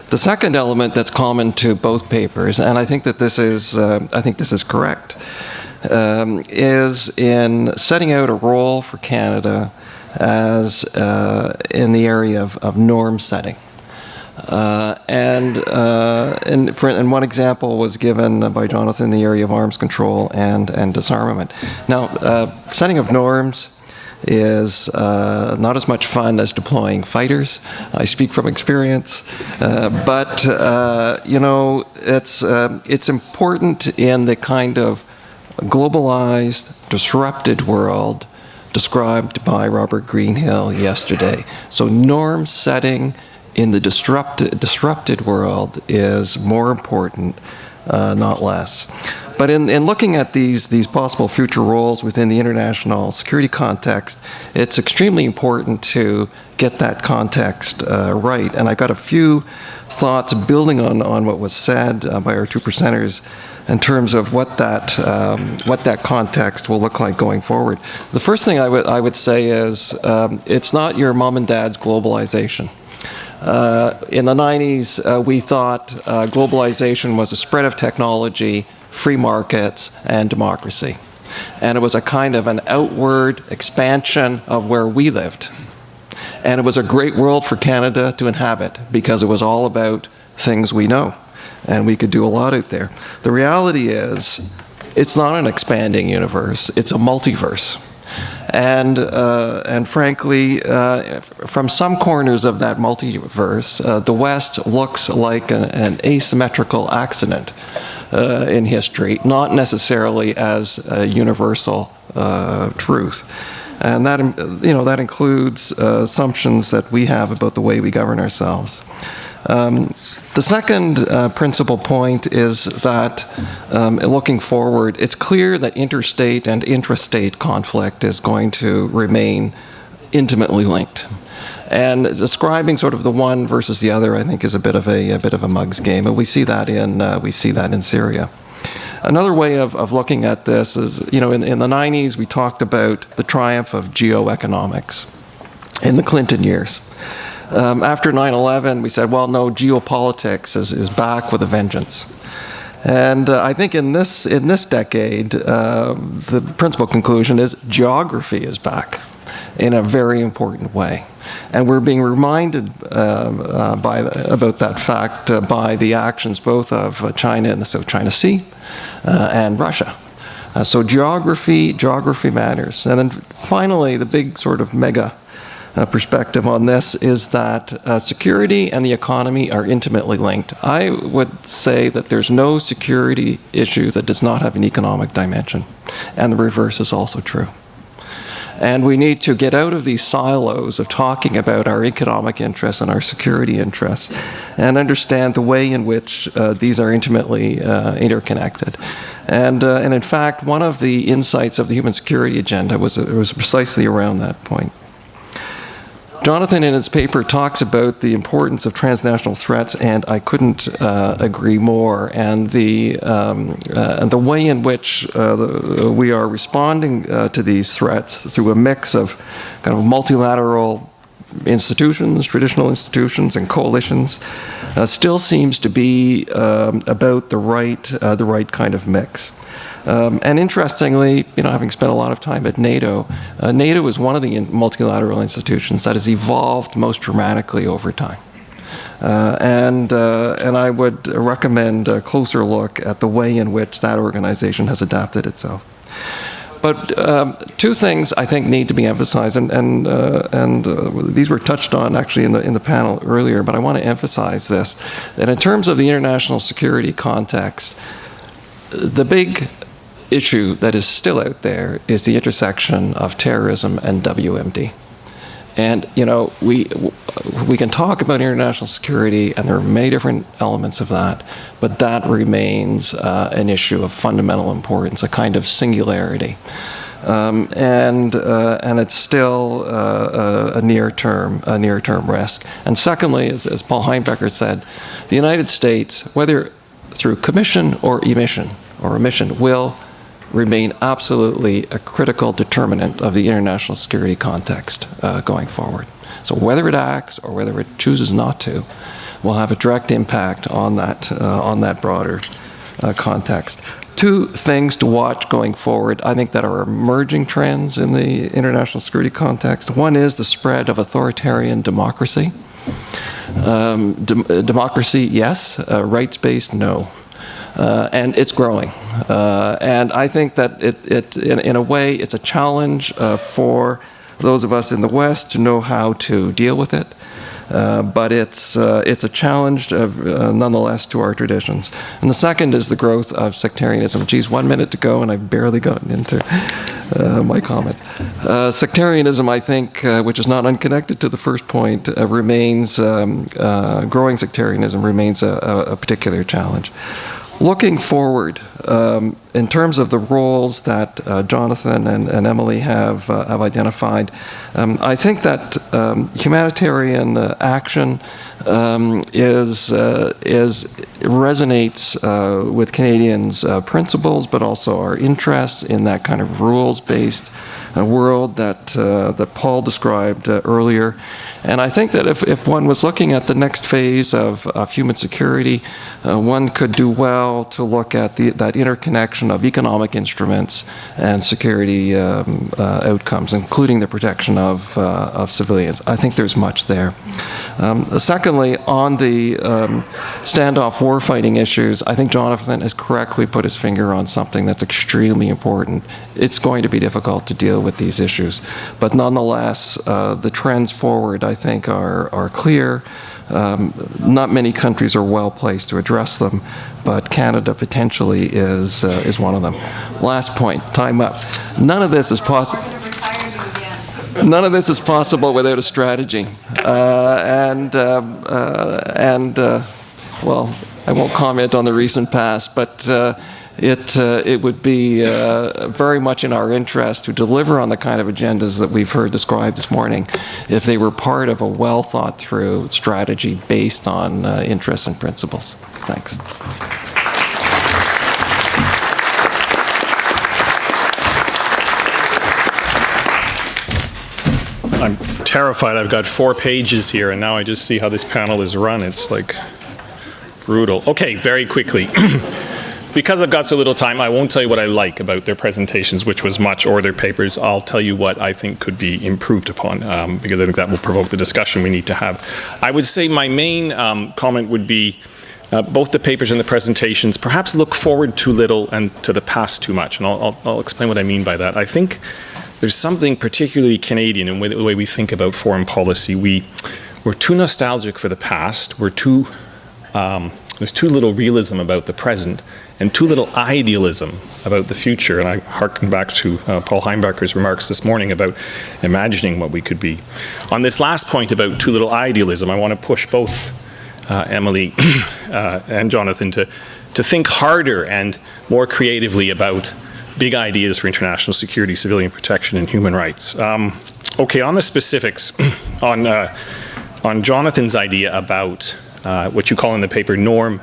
The second element that's common to both papers, and I think that this is correct, is in setting out a role for Canada as in the area of norm setting. And one example was given by Jonathan in the area of arms control and disarmament. Now, setting of norms is not as much fun as deploying fighters. I speak from experience, but it's important in the kind of globalized, disrupted world described by Robert Greenhill yesterday. So norm setting in the disrupted world is more important, not less. But in looking at these possible future roles within the international security context, it's extremely important to get that context right. And I've got a few thoughts building on what was said by our two presenters in terms of what that context will look like going forward. The first thing I would say is it's not your mom and dad's globalization. In the 90s, we thought globalization was a spread of technology, free markets, and democracy. And it was a kind of an outward expansion of where we lived. And it was a great world for Canada to inhabit because it was all about things we know. And we could do a lot out there. The reality is, it's not an expanding universe, it's a multiverse. And frankly, from some corners of that multiverse, the West looks like an asymmetrical accident in history, not necessarily as a universal truth. And that includes assumptions that we have about the way we govern ourselves. The second principal point is that, looking forward, it's clear that interstate and intrastate conflict is going to remain intimately linked. And describing sort of the one versus the other, I think, is a bit of a mug's game, and we see that in Syria. Another way of looking at this is, in the 90s, we talked about the triumph of geoeconomics in the Clinton years. After 9/11, we said, well, no, geopolitics is back with a vengeance. And I think in this decade, the principal conclusion is geography is back in a very important way. And we're being reminded about that fact by the actions both of China in the South China Sea and Russia. So geography matters. And then finally, the big sort of mega perspective on this is that security and the economy are intimately linked. I would say that there's no security issue that does not have an economic dimension, and the reverse is also true. And we need to get out of these silos of talking about our economic interests and our security interests and understand the way in which these are intimately interconnected. And in fact, one of the insights of the human security agenda was precisely around that point. Jonathan, in his paper, talks about the importance of transnational threats, and I couldn't agree more. And the way in which we are responding to these threats through a mix of kind of multilateral institutions, traditional institutions, and coalitions, still seems to be about the right kind of mix. And interestingly, having spent a lot of time at NATO, NATO is one of the multilateral institutions that has evolved most dramatically over time. And I would recommend a closer look at the way in which that organization has adapted itself. But two things I think need to be emphasized, and these were touched on actually in the panel earlier, but I want to emphasize this, that in terms of the international security context, the big issue that is still out there is the intersection of terrorism and WMD. And, we can talk about international security, and there are many different elements of that, but that remains an issue of fundamental importance, a kind of singularity. And it's still a near-term risk. And secondly, as Paul Heimbecker said, the United States, whether through commission or emission, will remain absolutely a critical determinant of the international security context going forward. So whether it acts or whether it chooses not to, will have a direct impact on that broader context. Two things to watch going forward, I think, that are emerging trends in the international security context. One is the spread of authoritarian democracy. Democracy, yes. Rights-based, no. And it's growing. And I think that in a way, it's a challenge for those of us in the West to know how to deal with it. But it's a challenge nonetheless to our traditions. And the second is the growth of sectarianism. Geez, 1 minute to go, and I've barely gotten into my comments. Sectarianism, I think, which is not unconnected to the first point, growing sectarianism remains a particular challenge. looking forward, in terms of the roles that Jonathan and Emily have identified, I think that humanitarian action resonates with Canadians' principles, but also our interests in that kind of rules-based world that Paul described earlier. And I think that if one was looking at the next phase of human security, one could do well to look at that interconnection of economic instruments and security outcomes, including the protection of civilians. I think there's much there. Secondly, on the standoff warfighting issues, I think Jonathan has correctly put his finger on something that's extremely important. It's going to be difficult to deal with these issues, but nonetheless, the trends forward, I think, are clear. Not many countries are well placed to address them, but Canada potentially is one of them. Last point, time up. None of this is possible. None of this is possible without a strategy. Well, I won't comment on the recent past, but it would be very much in our interest to deliver on the kind of agendas that we've heard described this morning if they were part of a well thought through strategy based on interests and principles. Thanks. I'm terrified. I've got 4 pages here, and now I just see how this panel is run. It's like brutal. Okay, very quickly. Because I've got so little time, I won't tell you what I like about their presentations, which was much, or their papers. I'll tell you what I think could be improved upon, because I think that will provoke the discussion we need to have. I would say my main comment would be both the papers and the presentations perhaps look forward too little and to the past too much, and I'll explain what I mean by that. I think there's something particularly Canadian in the way we think about foreign policy. We're too nostalgic for the past. There's too little realism about the present, and too little idealism about the future. And I hearken back to Paul Heimbacher's remarks this morning about imagining what we could be. On this last point about too little idealism, I want to push both Emily and Jonathan to think harder and more creatively about big ideas for international security, civilian protection, and human rights. Okay, on the specifics, on Jonathan's idea about what you call in the paper norm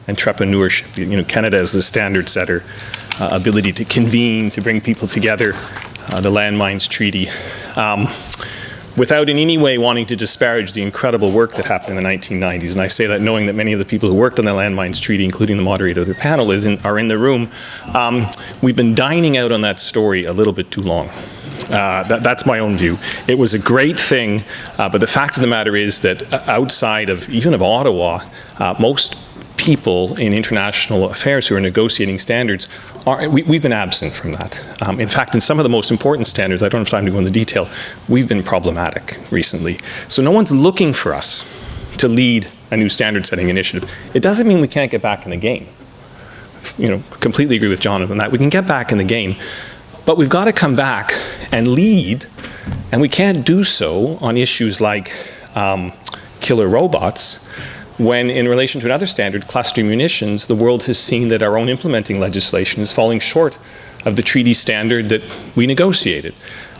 entrepreneurship. You know, Canada as the standard setter, ability to convene, to bring people together, the Landmines Treaty, without in any way wanting to disparage the incredible work that happened in the 1990s. And I say that knowing that many of the people who worked on the Landmines Treaty, including the moderator of the panel, are in the room. We've been dining out on that story a little bit too long. That's my own view. It was a great thing, but the fact of the matter is that outside of, even of Ottawa, most people in international affairs who are negotiating standards, we've been absent from that. In fact, in some of the most important standards, I don't have time to go into detail, we've been problematic recently. So no one's looking for us to lead a new standard setting initiative. It doesn't mean we can't get back in the game. You know, completely agree with Jonathan that we can get back in the game, but we've got to come back and lead, and we can't do so on issues like killer robots, when in relation to another standard, cluster munitions, the world has seen that our own implementing legislation is falling short of the treaty standard that we negotiated.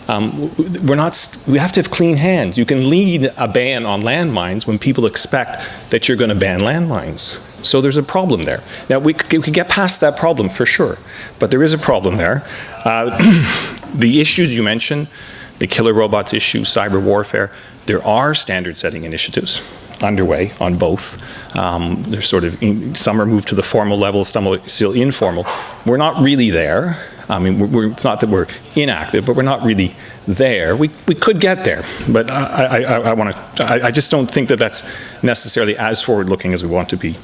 We have to have clean hands. You can lead a ban on landmines when people expect that you're going to ban landmines. So there's a problem there. Now, we could get past that problem for sure, but there is a problem there. The issues you mentioned, the killer robots issue, cyber warfare, there are standard setting initiatives underway on both. There's sort of, some are moved to the formal level, some are still informal. We're not really there. I mean, it's not that we're inactive, but we're not really there. We could get there, but I just don't think that that's necessarily as forward-looking as we want to be.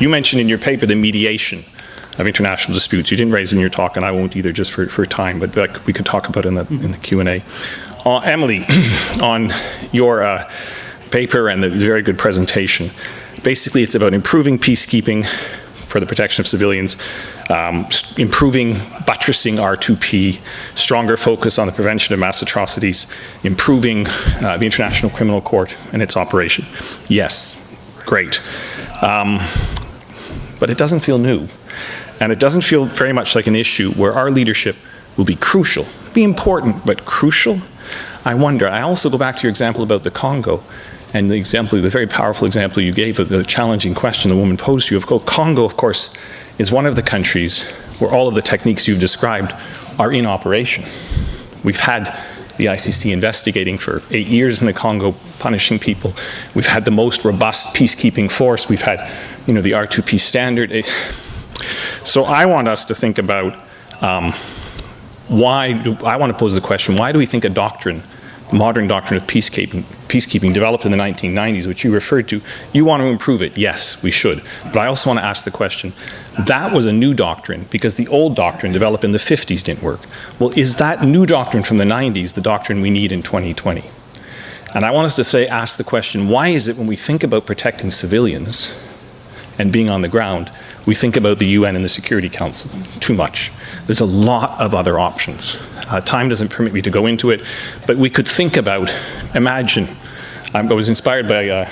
You mentioned in your paper the mediation of international disputes. You didn't raise it in your talk, and I won't either, just for time, but we could talk about it in the Q&A. Emily, on your paper and the very good presentation, basically it's about improving peacekeeping for the protection of civilians, improving, buttressing R2P, stronger focus on the prevention of mass atrocities, improving the International Criminal Court and its operation. Yes, great. but it doesn't feel new. And it doesn't feel very much like an issue where our leadership will be crucial, be important, but crucial. I wonder, I also go back to your example about the Congo, and the very powerful example you gave of the challenging question the woman posed to you. Congo, of course, is one of the countries where all of the techniques you've described are in operation. We've had the ICC investigating for 8 years in the Congo, punishing people. We've had the most robust peacekeeping force. We've had, the R2P standard. So I want us to think about I want to pose the question, why do we think a doctrine, the modern doctrine of peacekeeping developed in the 1990s, which you referred to, you want to improve it? Yes, we should. But I also want to ask the question, that was a new doctrine because the old doctrine developed in the 50s didn't work. Well, is that new doctrine from the 90s the doctrine we need in 2020? And I want us to ask the question, why is it when we think about protecting civilians and being on the ground, we think about the UN and the Security Council too much? There's a lot of other options. Time doesn't permit me to go into it, but we could think about, imagine, I was inspired by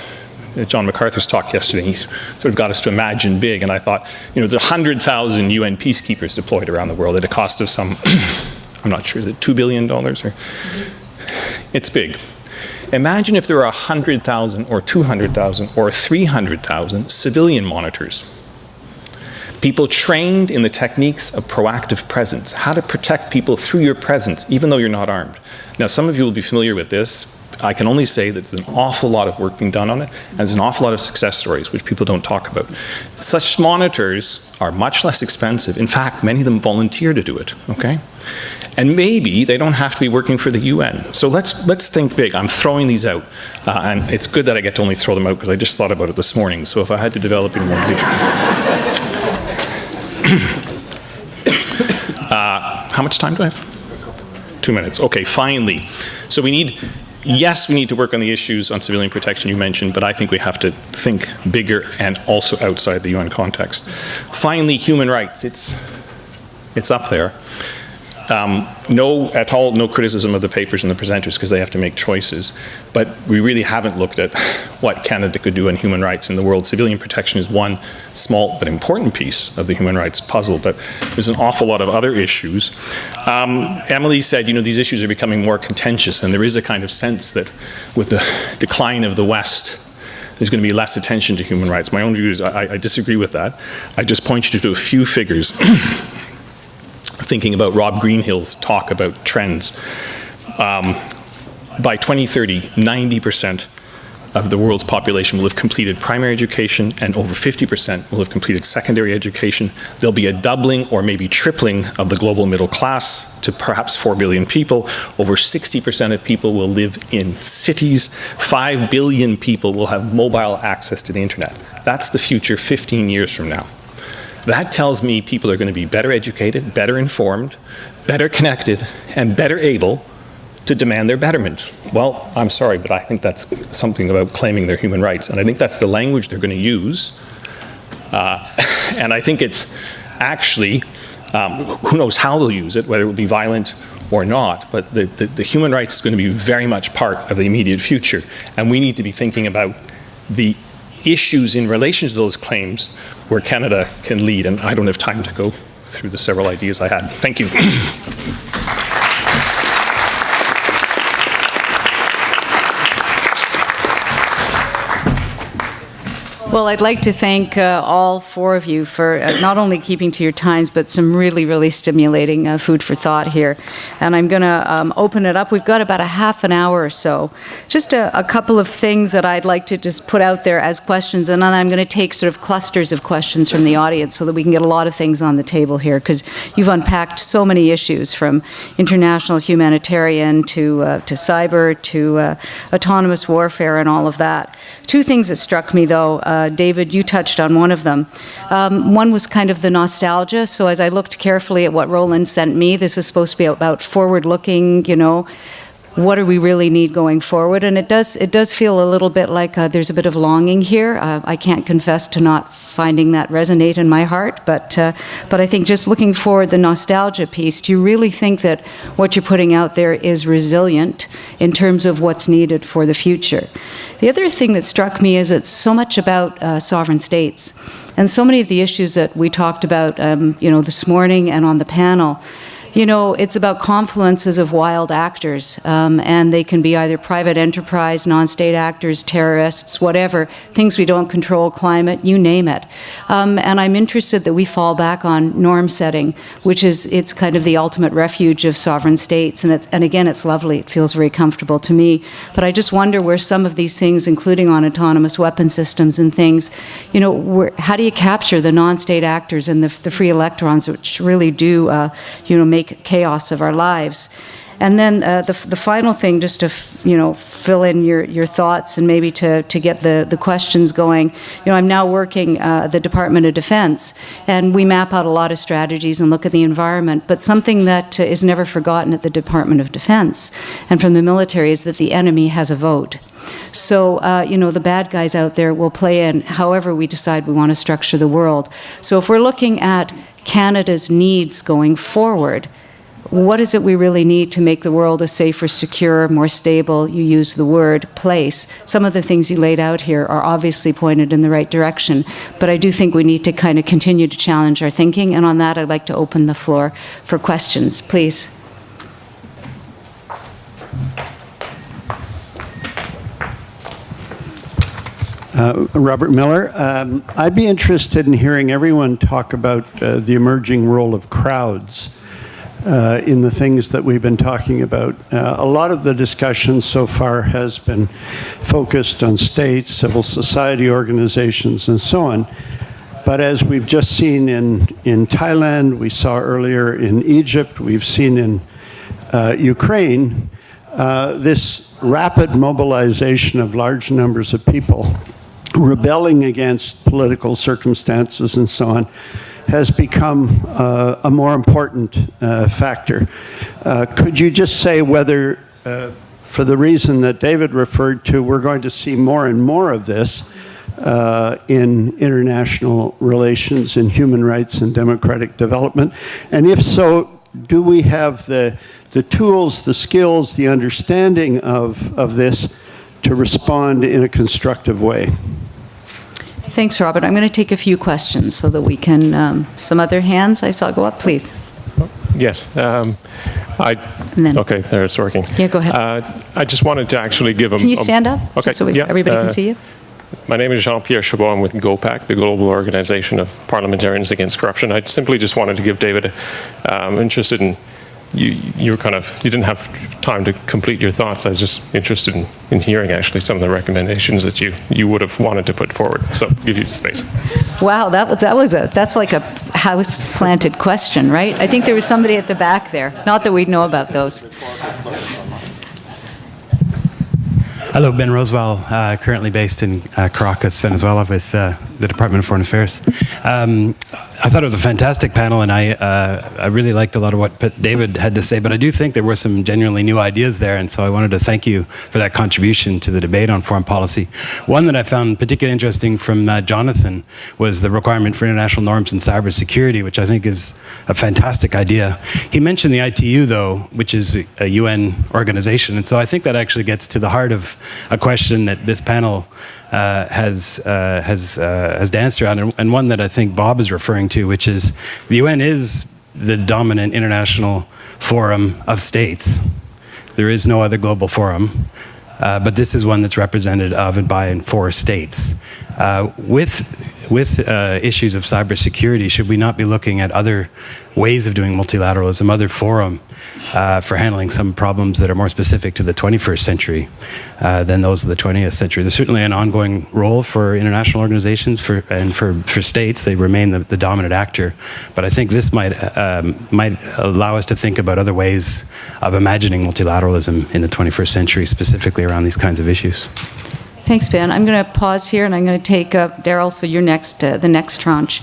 John MacArthur's talk yesterday. He sort of got us to imagine big, and I thought, there's 100,000 UN peacekeepers deployed around the world at a cost of some, I'm not sure, is it $2 billion? It's big. Imagine if there were 100,000 or 200,000 or 300,000 civilian monitors. People trained in the techniques of proactive presence, how to protect people through your presence, even though you're not armed. Now, some of you will be familiar with this. I can only say that there's an awful lot of work being done on it, and there's an awful lot of success stories, which people don't talk about. Such monitors are much less expensive. In fact, many of them volunteer to do it, okay? And maybe they don't have to be working for the UN. So let's think big. I'm throwing these out. And it's good that I get to only throw them out because I just thought about it this morning. So if I had to develop any more how much time do I have? 2 minutes. Okay, finally. So we need to work on the issues on civilian protection you mentioned, but I think we have to think bigger and also outside the UN context. Finally, human rights. It's up there. No criticism of the papers and the presenters because they have to make choices. But we really haven't looked at what Canada could do on human rights in the world. Civilian protection is one small but important piece of the human rights puzzle, but there's an awful lot of other issues. Emily said, these issues are becoming more contentious, and there is a kind of sense that with the decline of the West, there's going to be less attention to human rights. My own view is I disagree with that. I just point you to a few figures. Thinking about Rob Greenhill's talk about trends. By 2030, 90% of the world's population will have completed primary education, and over 50% will have completed secondary education. There'll be a doubling or maybe tripling of the global middle class to perhaps 4 billion people. Over 60% of people will live in cities. 5 billion people will have mobile access to the internet. That's the future 15 years from now. That tells me people are going to be better educated, better informed, better connected, and better able to demand their betterment. Well, I'm sorry, but I think that's something about claiming their human rights, and I think that's the language they're going to use. And I think it's actually, who knows how they'll use it, whether it will be violent or not, but the human rights is going to be very much part of the immediate future, and we need to be thinking about the issues in relation to those claims where Canada can lead, and I don't have time to go through the several ideas I had. Thank you. Well, I'd like to thank all four of you for not only keeping to your times, but some really, really stimulating food for thought here. And I'm going to open it up. We've got about a half an hour or so. Just a couple of things that I'd like to just put out there as questions, and then I'm going to take sort of clusters of questions from the audience so that we can get a lot of things on the table here, because you've unpacked so many issues, from international humanitarian to cyber to autonomous warfare and all of that. Two things that struck me, though, David, you touched on one of them. One was kind of the nostalgia. So as I looked carefully at what Roland sent me, this is supposed to be about forward-looking, what do we really need going forward? And it does feel a little bit like there's a bit of longing here. I can't confess to not finding that resonate in my heart, but I think just looking forward, the nostalgia piece, do you really think that what you're putting out there is resilient in terms of what's needed for the future? The other thing that struck me is it's so much about sovereign states. And so many of the issues that we talked about, this morning and on the panel, it's about confluences of wild actors, and they can be either private enterprise, non-state actors, terrorists, whatever, things we don't control, climate, you name it. And I'm interested that we fall back on norm setting, which it's kind of the ultimate refuge of sovereign states. And again, it's lovely. It feels very comfortable to me. But I just wonder where some of these things, including on autonomous weapon systems and things, how do you capture the non-state actors and the free electrons, which really do, make chaos of our lives. And then the final thing, just to fill in your thoughts and maybe to get the questions going. I'm now working at the Department of Defense, and we map out a lot of strategies and look at the environment. But something that is never forgotten at the Department of Defense and from the military is that the enemy has a vote. So, the bad guys out there will play in however we decide we want to structure the world. So if we're looking at Canada's needs going forward, what is it we really need to make the world a safer, secure, more stable, you use the word, place? Some of the things you laid out here are obviously pointed in the right direction, but I do think we need to kind of continue to challenge our thinking, and on that I'd like to open the floor for questions, please. Robert Miller. I'd be interested in hearing everyone talk about the emerging role of crowds in the things that we've been talking about. A lot of the discussion so far has been focused on states, civil society organizations, and so on. But as we've just seen in Thailand, we saw earlier in Egypt, we've seen in Ukraine, this rapid mobilization of large numbers of people rebelling against political circumstances and so on has become a more important factor. Could you just say whether, for the reason that David referred to, we're going to see more and more of this in international relations, in human rights and democratic development? And if so, do we have the tools, the skills, the understanding of this to respond in a constructive way? Thanks, Robert. I'm going to take a few questions so that we can, some other hands I saw go up, please. Yes. Okay, there it's working. Yeah, go ahead. I just wanted to actually give them... Can you stand up? Okay. Just so everybody can see you? My name is Jean-Pierre Chabot. I'm with GOPAC, the Global Organization of Parliamentarians Against Corruption. I simply just wanted to give David, interested in... You didn't have time to complete your thoughts. I was just interested in hearing actually some of the recommendations that you would have wanted to put forward. So give you the space. Wow, that's like a house-planted question, right? I think there was somebody at the back there. Not that we'd know about those. Hello, Ben Rosewell, currently based in Caracas, Venezuela, with the Department of Foreign Affairs. I thought it was a fantastic panel, and I really liked a lot of what David had to say, but I do think there were some genuinely new ideas there, and so I wanted to thank you for that contribution to the debate on foreign policy. One that I found particularly interesting from Jonathan was the requirement for international norms in cybersecurity, which I think is a fantastic idea. He mentioned the ITU, though, which is a UN organization, and so I think that actually gets to the heart of a question that this panel has danced around, and one that I think Bob is referring to, which is the UN is the dominant international forum of states. There is no other global forum, but this is one that's represented of and by and for states. With issues of cybersecurity, should we not be looking at other ways of doing multilateralism, other forum for handling some problems that are more specific to the 21st century than those of the 20th century? There's certainly an ongoing role for international organizations and for states. They remain the dominant actor. But I think this might allow us to think about other ways of imagining multilateralism in the 21st century, specifically around these kinds of issues. Thanks, Ben. I'm going to pause here, and I'm going to take Daryl, so you're next, the next tranche.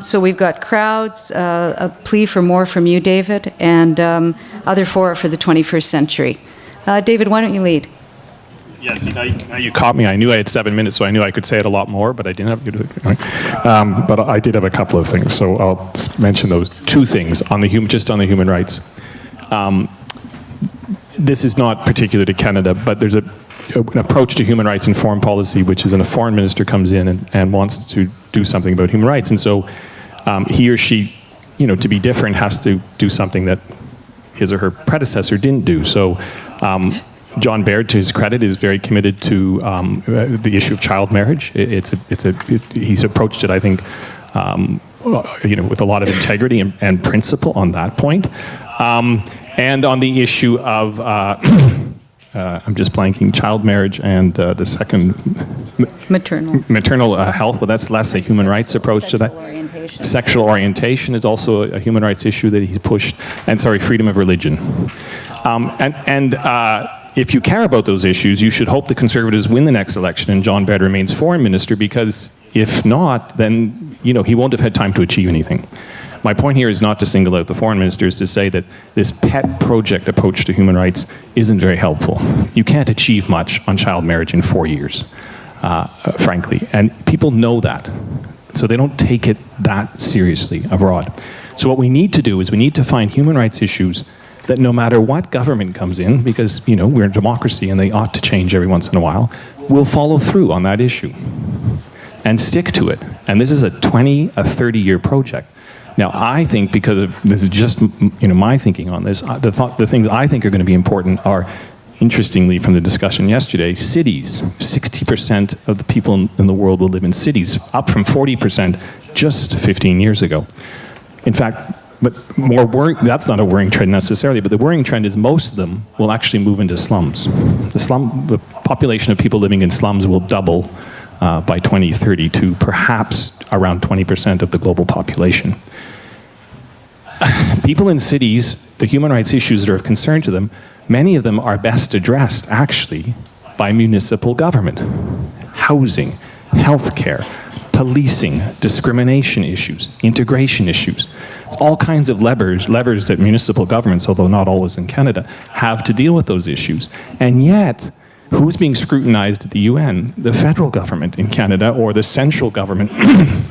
So we've got crowds, a plea for more from you, David, and other fora for the 21st century. David, why don't you lead? Yes, now you caught me. I knew I had 7 minutes, so I knew I could say it a lot more, but I didn't have to. But I did have a couple of things, so I'll mention those two things on just on the human rights. This is not particular to Canada, but there's an approach to human rights and foreign policy, which is when a foreign minister comes in and wants to do something about human rights. And so he or she, to be different, has to do something that his or her predecessor didn't do. So John Baird, to his credit, is very committed to the issue of child marriage. He's approached it, I think, with a lot of integrity and principle on that point. And on the issue of, I'm just blanking, child marriage and the second... Maternal health, well, that's less a human rights approach to that. Sexual orientation is also a human rights issue that he's pushed, and freedom of religion. If you care about those issues, you should hope the Conservatives win the next election and John Baird remains foreign minister, because if not, then he won't have had time to achieve anything. My point here is not to single out the foreign ministers, to say that this pet project approach to human rights isn't very helpful. You can't achieve much on child marriage in 4 years, frankly, and people know that. So they don't take it that seriously abroad. So what we need to do is we need to find human rights issues that no matter what government comes in, because we're a democracy and they ought to change every once in a while, will follow through on that issue and stick to it. And this is a 20, a 30-year project. Now, I think, because of, this is just my thinking on this, the things I think are going to be important are, interestingly, from the discussion yesterday, cities. 60% of the people in the world will live in cities, up from 40% just 15 years ago. In fact, but that's not a worrying trend necessarily, but the worrying trend is most of them will actually move into slums. The population of people living in slums will double by 2030 to perhaps around 20% of the global population. People in cities, the human rights issues that are of concern to them, many of them are best addressed, actually, by municipal government. Housing, healthcare, policing, discrimination issues, integration issues. All kinds of levers that municipal governments, although not always in Canada, have to deal with those issues. And yet, who's being scrutinized at the UN? The federal government in Canada, or the central government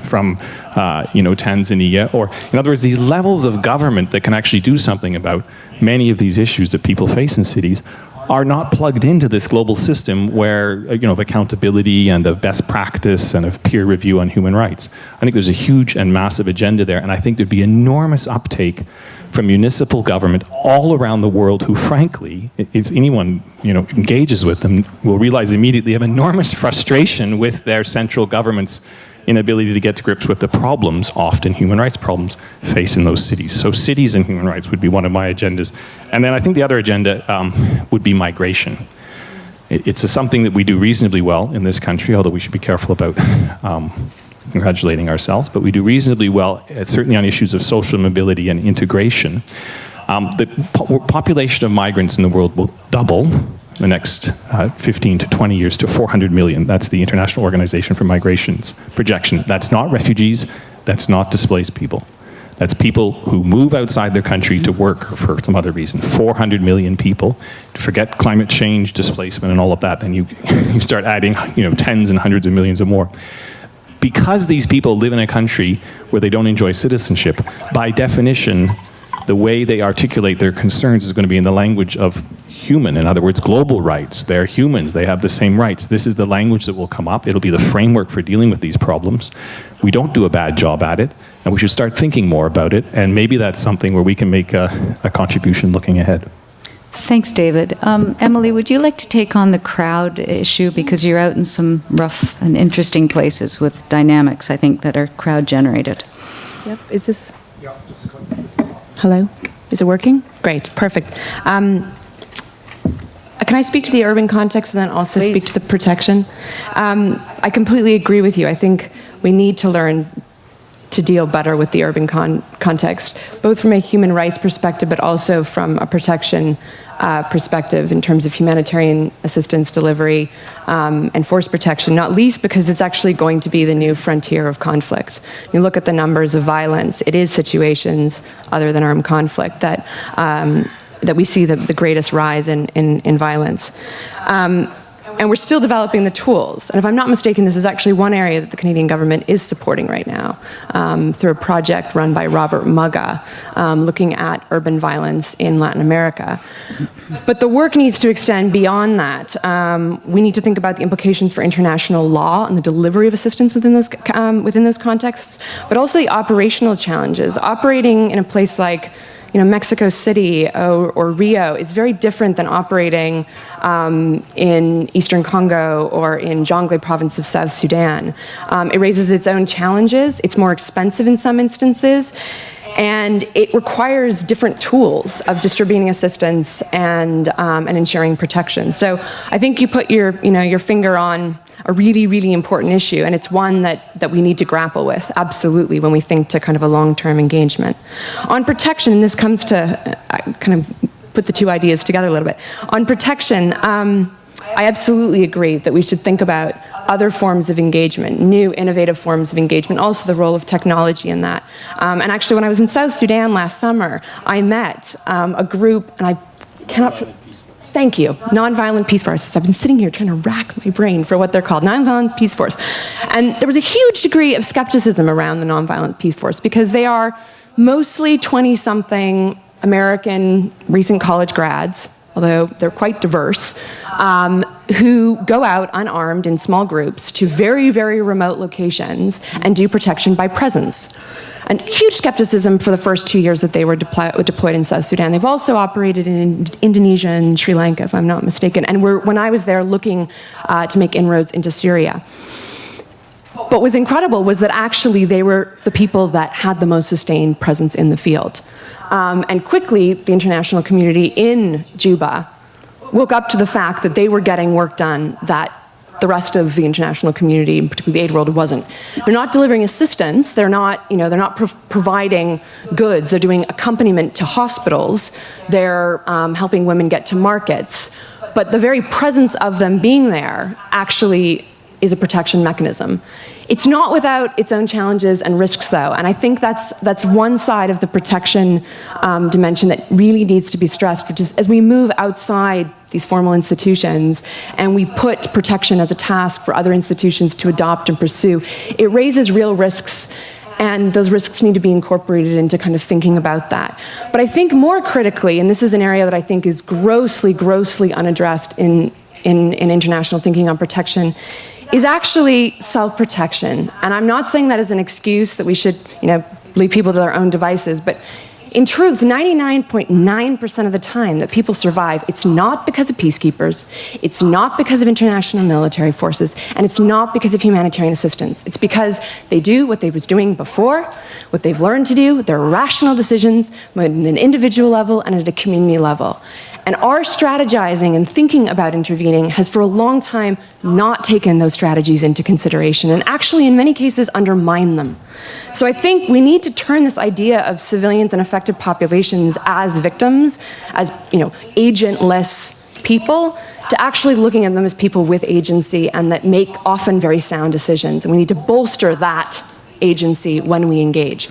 from Tanzania, or in other words, these levels of government that can actually do something about many of these issues that people face in cities are not plugged into this global system where, of accountability and of best practice and of peer review on human rights. I think there's a huge and massive agenda there, and I think there'd be enormous uptake from municipal government all around the world who, frankly, if anyone engages with them, will realize immediately have enormous frustration with their central government's inability to get to grips with the problems, often human rights problems, facing those cities. So cities and human rights would be one of my agendas. And then I think the other agenda would be migration. It's something that we do reasonably well in this country, although we should be careful about congratulating ourselves, but we do reasonably well, certainly on issues of social mobility and integration. The population of migrants in the world will double the next 15 to 20 years to 400 million. That's the International Organization for Migration's projection. That's not refugees, that's not displaced people. That's people who move outside their country to work or for some other reason. 400 million people. Forget climate change, displacement, and all of that, then you start adding tens and hundreds of millions or more. Because these people live in a country where they don't enjoy citizenship, by definition, the way they articulate their concerns is going to be in the language of human. In other words, global rights. They're humans. They have the same rights. This is the language that will come up. It'll be the framework for dealing with these problems. We don't do a bad job at it, and we should start thinking more about it, and maybe that's something where we can make a contribution looking ahead. Thanks, David. Emily, would you like to take on the crowd issue, because you're out in some rough and interesting places with dynamics, I think, that are crowd generated? Yep. Is this? Yeah. Hello? Is it working? Great. Perfect. Can I speak to the urban context and then also speak to the protection? I completely agree with you. I think we need to learn to deal better with the urban context, both from a human rights perspective, but also from a protection perspective in terms of humanitarian assistance delivery and force protection, not least because it's actually going to be the new frontier of conflict. You look at the numbers of violence, it is situations other than armed conflict that we see the greatest rise in violence. And we're still developing the tools. And if I'm not mistaken, this is actually one area that the Canadian government is supporting right now through a project run by Robert Mugga, looking at urban violence in Latin America. But the work needs to extend beyond that. We need to think about the implications for international law and the delivery of assistance within those contexts, but also the operational challenges. Operating in a place like Mexico City or Rio is very different than operating in Eastern Congo or in Jonglei province of South Sudan. It raises its own challenges. It's more expensive in some instances. And it requires different tools of distributing assistance and ensuring protection. So I think you put your finger on a really, really important issue, and it's one that we need to grapple with, absolutely, when we think to kind of a long-term engagement. On protection, and this comes to kind of put the two ideas together a little bit. On protection, I absolutely agree that we should think about other forms of engagement, new innovative forms of engagement, also the role of technology in that. And actually, when I was in South Sudan last summer, I met a group, and I cannot... Thank you. Nonviolent Peace Forces. I've been sitting here trying to rack my brain for what they're called. Nonviolent Peace Force. And there was a huge degree of skepticism around the Nonviolent Peace Force because they are mostly 20-something American recent college grads, although they're quite diverse, who go out unarmed in small groups to very, very remote locations and do protection by presence. And huge skepticism for the first 2 years that they were deployed in South Sudan. They've also operated in Indonesia and Sri Lanka, if I'm not mistaken, and when I was there looking to make inroads into Syria. What was incredible was that actually they were the people that had the most sustained presence in the field. And quickly, the international community in Juba woke up to the fact that they were getting work done that the rest of the international community, particularly the aid world, wasn't. They're not delivering assistance. They're not providing goods. They're doing accompaniment to hospitals. They're helping women get to markets. But the very presence of them being there actually is a protection mechanism. It's not without its own challenges and risks, though, and I think that's one side of the protection dimension that really needs to be stressed, which is as we move outside these formal institutions and we put protection as a task for other institutions to adopt and pursue, it raises real risks, and those risks need to be incorporated into kind of thinking about that. But I think more critically, and this is an area that I think is grossly, grossly unaddressed in international thinking on protection, is actually self-protection. And I'm not saying that as an excuse that we should, leave people to their own devices, but in truth, 99.9% of the time that people survive, it's not because of peacekeepers, it's not because of international military forces, and it's not because of humanitarian assistance. It's because they do what they was doing before, what they've learned to do, their rational decisions at an individual level and at a community level. And our strategizing and thinking about intervening has for a long time not taken those strategies into consideration and actually in many cases undermined them. So I think we need to turn this idea of civilians and affected populations as victims, as agentless people, to actually looking at them as people with agency and that make often very sound decisions. And we need to bolster that agency when we engage.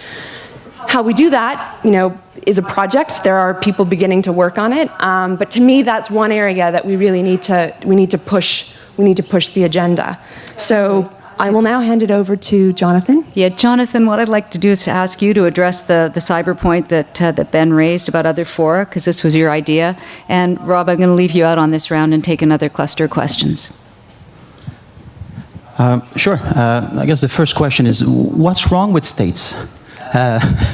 How we do that, is a project. There are people beginning to work on it, but to me, that's one area that we really need to push. We need to push the agenda. So I will now hand it over to Jonathan. Yeah, Jonathan, what I'd like to do is to ask you to address the cyber point that Ben raised about other fora, because this was your idea. And Rob, I'm going to leave you out on this round and take another cluster of questions. Sure. I guess the first question is, what's wrong with states?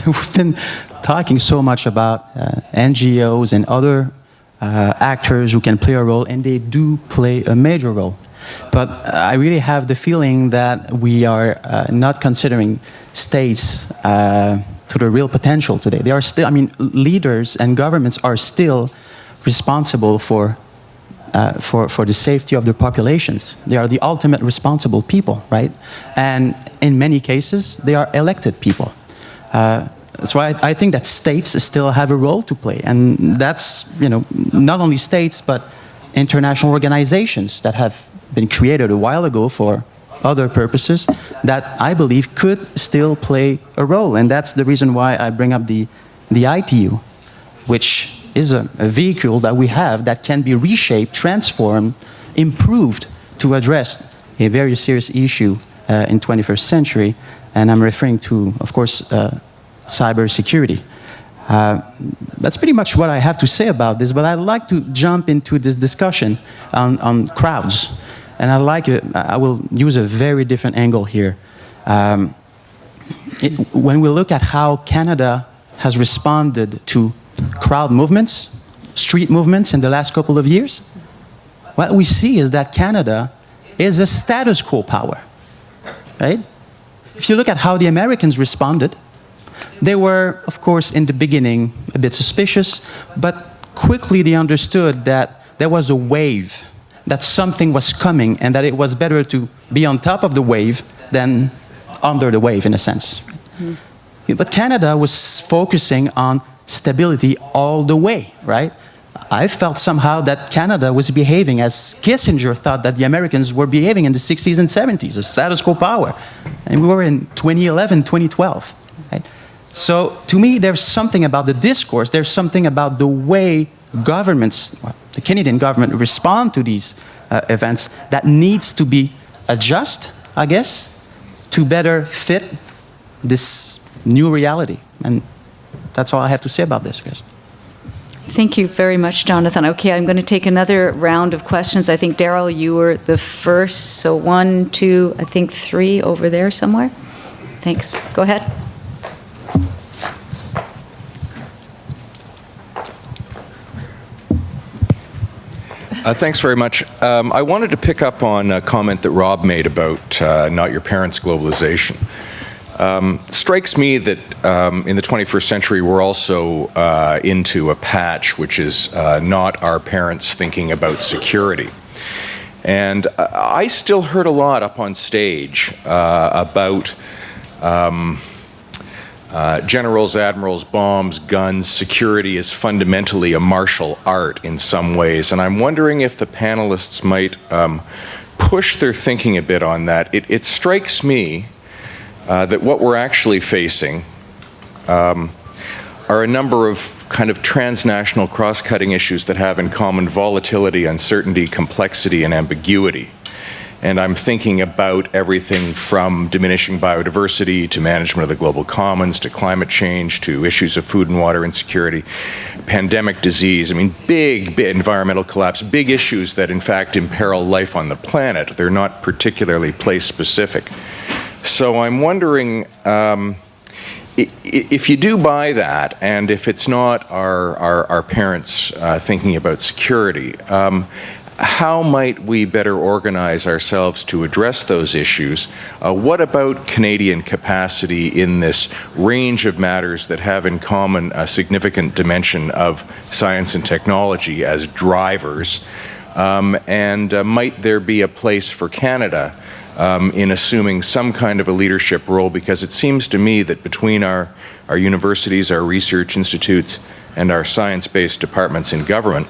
We've been talking so much about NGOs and other actors who can play a role, and they do play a major role. But I really have the feeling that we are not considering states to the real potential today. They are still, leaders and governments are still responsible for the safety of their populations. They are the ultimate responsible people, right? And in many cases, they are elected people. So I think that states still have a role to play, and that's not only states but international organizations that have been created a while ago for other purposes that I believe could still play a role, and that's the reason why I bring up the ITU, which is a vehicle that we have that can be reshaped, transformed, improved to address a very serious issue in 21st century, and I'm referring to, of course, cybersecurity. That's pretty much what I have to say about this, but I'd like to jump into this discussion on crowds. And I will use a very different angle here. When we look at how Canada has responded to crowd movements, street movements in the last couple of years, what we see is that Canada is a status quo power, right? If you look at how the Americans responded, they were, of course, in the beginning a bit suspicious, but quickly they understood that there was a wave, that something was coming, and that it was better to be on top of the wave than under the wave, in a sense. Mm-hmm. But Canada was focusing on stability all the way, right? I felt somehow that Canada was behaving as Kissinger thought that the Americans were behaving in the 60s and 70s, a status quo power. And we were in 2011, 2012, right? So to me, there's something about the discourse, there's something about the way governments, well, the Canadian government respond to these events that needs to be adjusted, I guess, to better fit this new reality. And that's all I have to say about this, guys. Thank you very much, Jonathan. Okay, I'm going to take another round of questions. I think, Daryl, you were the first. So 1, 2, I think 3 over there somewhere. Thanks. Go ahead. Thanks very much. I wanted to pick up on a comment that Rob made about not your parents' globalization. Strikes me that in the 21st century we're also into a patch which is not our parents thinking about security. And I still heard a lot up on stage about generals, admirals, bombs, guns. Security is fundamentally a martial art in some ways. And I'm wondering if the panelists might push their thinking a bit on that. It strikes me that what we're actually facing are a number of kind of transnational cross-cutting issues that have in common volatility, uncertainty, complexity, and ambiguity. And I'm thinking about everything from diminishing biodiversity to management of the global commons to climate change to issues of food and water insecurity, pandemic disease. I mean, big environmental collapse, big issues that in fact imperil life on the planet. They're not particularly place-specific. So I'm wondering if you do buy that, and if it's not our parents thinking about security, how might we better organize ourselves to address those issues? What about Canadian capacity in this range of matters that have in common a significant dimension of science and technology as drivers? And might there be a place for Canada in assuming some kind of a leadership role? Because it seems to me that between our universities, our research institutes, and our science-based departments in government,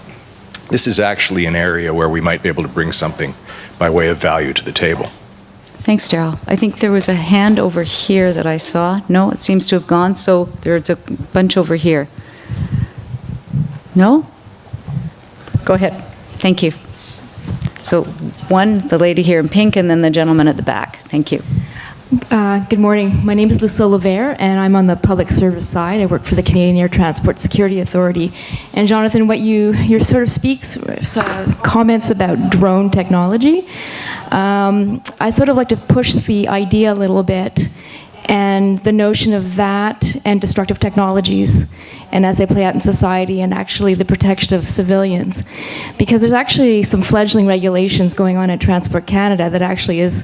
this is actually an area where we might be able to bring something by way of value to the table. Thanks, Daryl. I think there was a hand over here that I saw. No, it seems to have gone, so there's a bunch over here. No? Go ahead. Thank you. So the lady here in pink, and then the gentleman at the back. Thank you. Good morning. My name is Lucille Levere, and I'm on the public service side. I work for the Canadian Air Transport Security Authority. And Jonathan, what your sort of comments about drone technology, I sort of like to push the idea a little bit, and the notion of that and destructive technologies, and as they play out in society, and actually the protection of civilians. Because there's actually some fledgling regulations going on at Transport Canada that actually is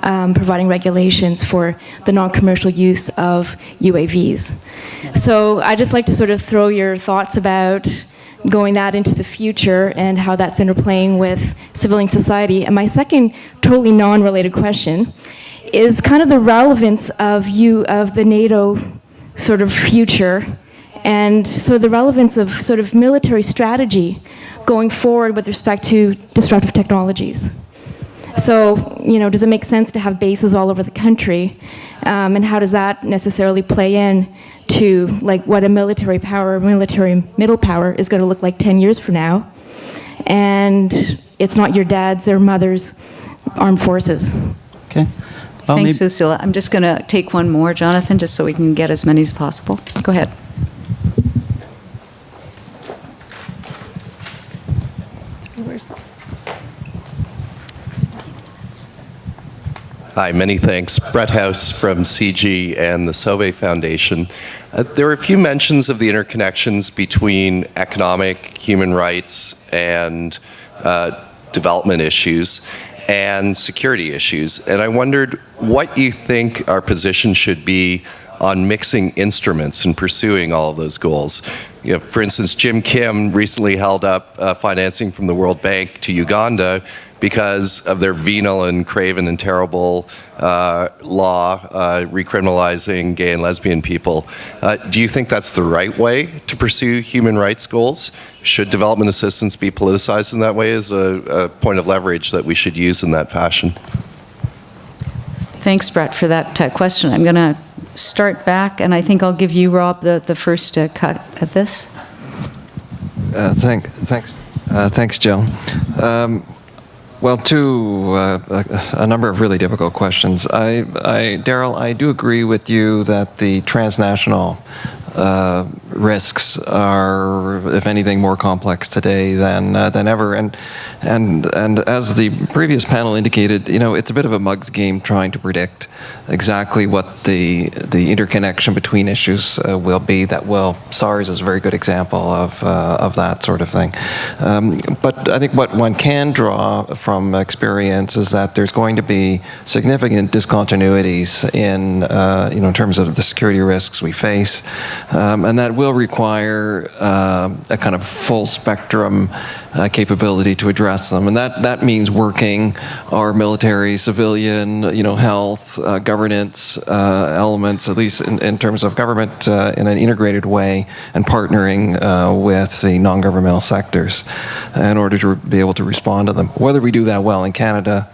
providing regulations for the non-commercial use of UAVs. So I'd just like to sort of throw your thoughts about going that into the future and how that's interplaying with civilian society. And my second totally non-related question is kind of the relevance of the NATO sort of future, and so the relevance of sort of military strategy going forward with respect to disruptive technologies. So, does it make sense to have bases all over the country? And how does that necessarily play in to what a military power, military middle power is going to look like 10 years from now? and it's not your dad's or mother's armed forces. Okay. Well, Thanks, maybe- Lucilla. I'm just going to take one more, Jonathan, just so we can get as many as possible. Go ahead. Hi, many thanks. Brett House from CG and the Sauvé Foundation. There were a few mentions of the interconnections between economic, human rights, and development issues, and security issues. And I wondered what you think our position should be on mixing instruments and pursuing all of those goals. You know, for instance, Jim Kim recently held up financing from the World Bank to Uganda because of their venal and craven and terrible law recriminalizing gay and lesbian people. Do you think that's the right way to pursue human rights goals? Should development assistance be politicized in that way as a point of leverage that we should use in that fashion? Thanks, Brett, for that question. I'm going to start back, and I think I'll give you, Rob, the first cut at this. Thanks, Jill. Well, a number of really difficult questions. Daryl, I do agree with you that the transnational risks are, if anything, more complex today than ever. And as the previous panel indicated, you know, it's a bit of a mug's game trying to predict exactly what the interconnection between issues will be. SARS is a very good example of that sort of thing. But I think what one can draw from experience is that there's going to be significant discontinuities in terms of the security risks we face. And that will require a kind of full spectrum capability to address them. And that means working our military, civilian, health, governance elements, at least in terms of government, in an integrated way, and partnering with the non-governmental sectors in order to be able to respond to them. Whether we do that well in Canada,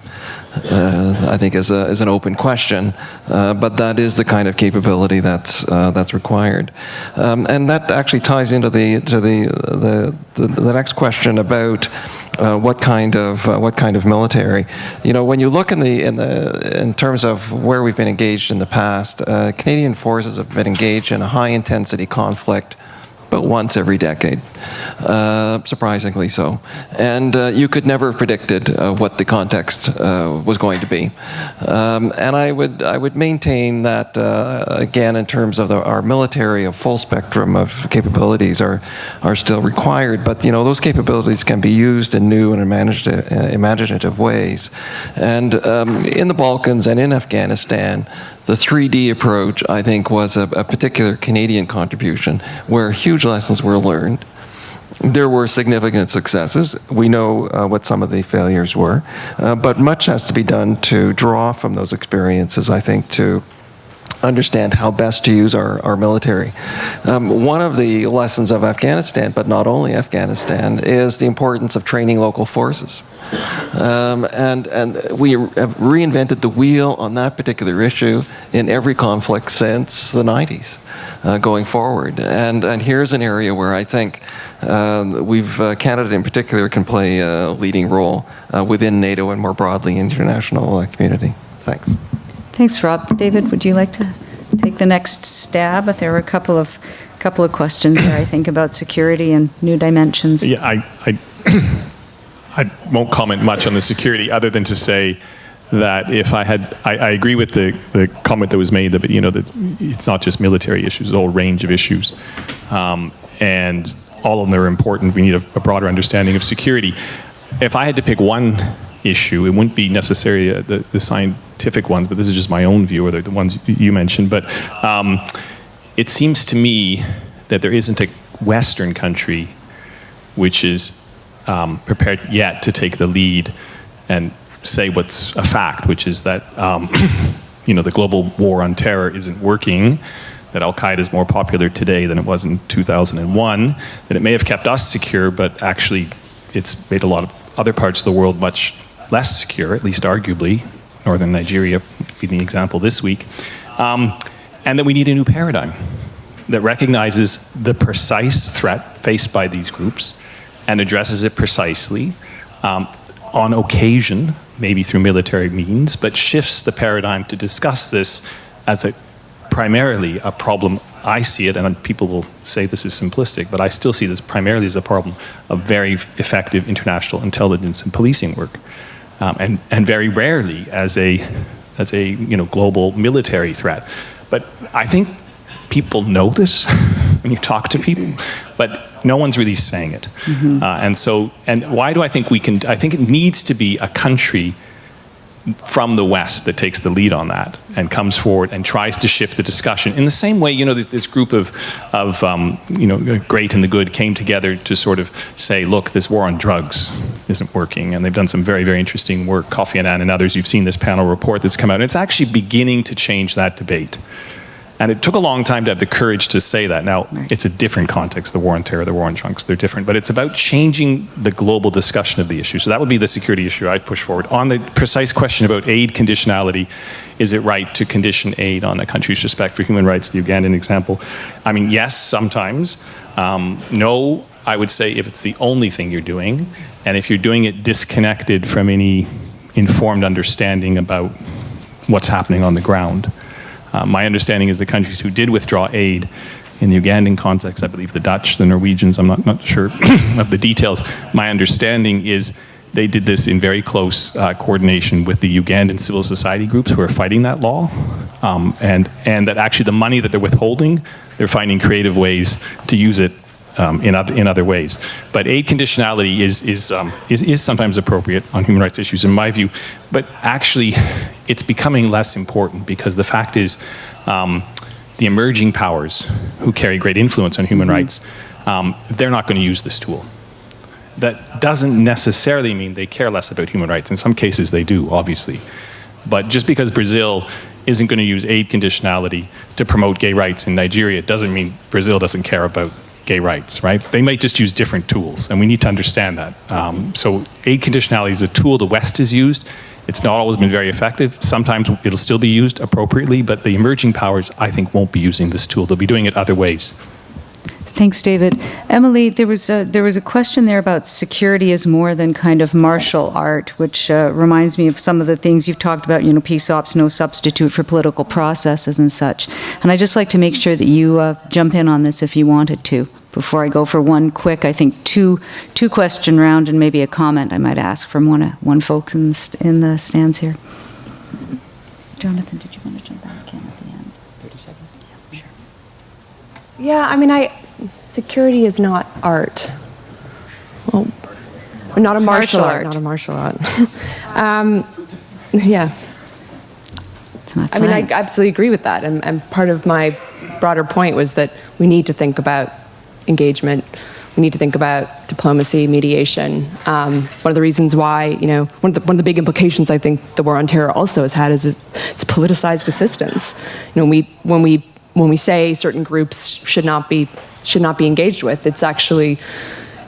I think is an open question, but that is the kind of capability that's required, and that actually ties into the next question about what kind of military. You know, when you look in terms of where we've been engaged in the past, Canadian forces have been engaged in a high intensity conflict about once every decade, surprisingly so. And you could never have predicted what the context was going to be. And I would maintain that, again, in terms of our military, a full spectrum of capabilities are still required, but those capabilities can be used in new and imaginative ways. And in the Balkans and in Afghanistan, the 3D approach, I think, was a particular Canadian contribution where huge lessons were learned. There were significant successes. We know what some of the failures were, but much has to be done to draw from those experiences, I think, to understand how best to use our military. One of the lessons of Afghanistan, but not only Afghanistan, is the importance of training local forces. And we have reinvented the wheel on that particular issue in every conflict since the 90s. Going forward, and here's an area where I think Canada in particular can play a leading role within NATO and more broadly international community. Thanks. Thanks, Rob. David, would you like to take the next stab? There were a couple of questions there, I think, about security and new dimensions. Yeah, I won't comment much on the security other than to say that if I agree with the comment that was made that that it's not just military issues, it's a whole range of issues, and all of them are important. We need a broader understanding of security. If I had to pick one issue, it wouldn't be necessarily the scientific ones, but this is just my own view, or the ones you mentioned. But it seems to me that there isn't a Western country which is prepared yet to take the lead and say what's a fact, which is that the global war on terror isn't working, that Al-Qaeda is more popular today than it was in 2001, that it may have kept us secure, but actually it's made a lot of other parts of the world much less secure, at least arguably, northern Nigeria being the example this week, and that we need a new paradigm that recognizes the precise threat faced by these groups, and addresses it precisely, on occasion, maybe through military means, but shifts the paradigm to discuss this as primarily a problem. I see it, and people will say this is simplistic, but I still see this primarily as a problem of very effective international intelligence and policing work, and very rarely as a global military threat. But I think people know this when you talk to people, but no one's really saying it. And why do I think I think it needs to be a country from the West that takes the lead on that and comes forward and tries to shift the discussion. In the same way, this group of great and the good came together to sort of say, look, this war on drugs isn't working. And they've done some very, very interesting work, Kofi Annan and others. You've seen this panel report that's come out. And it's actually beginning to change that debate. And it took a long time to have the courage to say that. Now, it's a different context, the war on terror, the war on drugs, they're different. But it's about changing the global discussion of the issue. So that would be the security issue I'd push forward. On the precise question about aid conditionality, is it right to condition aid on a country's respect for human rights, the Ugandan example? I mean, yes, sometimes. No, I would say if it's the only thing you're doing, and if you're doing it disconnected from any informed understanding about what's happening on the ground. My understanding is the countries who did withdraw aid in the Ugandan context, I believe the Dutch, the Norwegians, I'm not sure of the details. My understanding is they did this in very close coordination with the Ugandan civil society groups who are fighting that law, and that actually the money that they're withholding, they're finding creative ways to use it in other ways. But aid conditionality is sometimes appropriate on human rights issues, in my view. But actually, it's becoming less important because the fact is, the emerging powers who carry great influence on human rights, they're not going to use this tool. That doesn't necessarily mean they care less about human rights. In some cases, they do, obviously. But just because Brazil isn't going to use aid conditionality to promote gay rights in Nigeria doesn't mean Brazil doesn't care about gay rights, right? They might just use different tools, and we need to understand that. So aid conditionality is a tool the West has used. It's not always been very effective. Sometimes it'll still be used appropriately, but the emerging powers, I think, won't be using this tool. They'll be doing it other ways. Thanks, David. Emily, there was a question there about security as more than kind of martial art, which reminds me of some of the things you've talked about, peace ops, no substitute for political processes and such. And I'd just like to make sure that you jump in on this if you wanted to, before I go for one quick, I think, two question round and maybe a comment I might ask from one folks in the stands here. Jonathan, did you want to jump back in at the end? 30 seconds? Yeah, sure. Yeah, I mean, security is not art. Well, not a martial art. Not a martial art. Yeah. It's not I mean, I absolutely agree with that. And part of my broader point was that we need to think about engagement. We need to think about diplomacy, mediation. One of the reasons why, one of the big implications I think the war on terror also has had is it's politicized assistance. When we say certain groups should not be engaged with, it's actually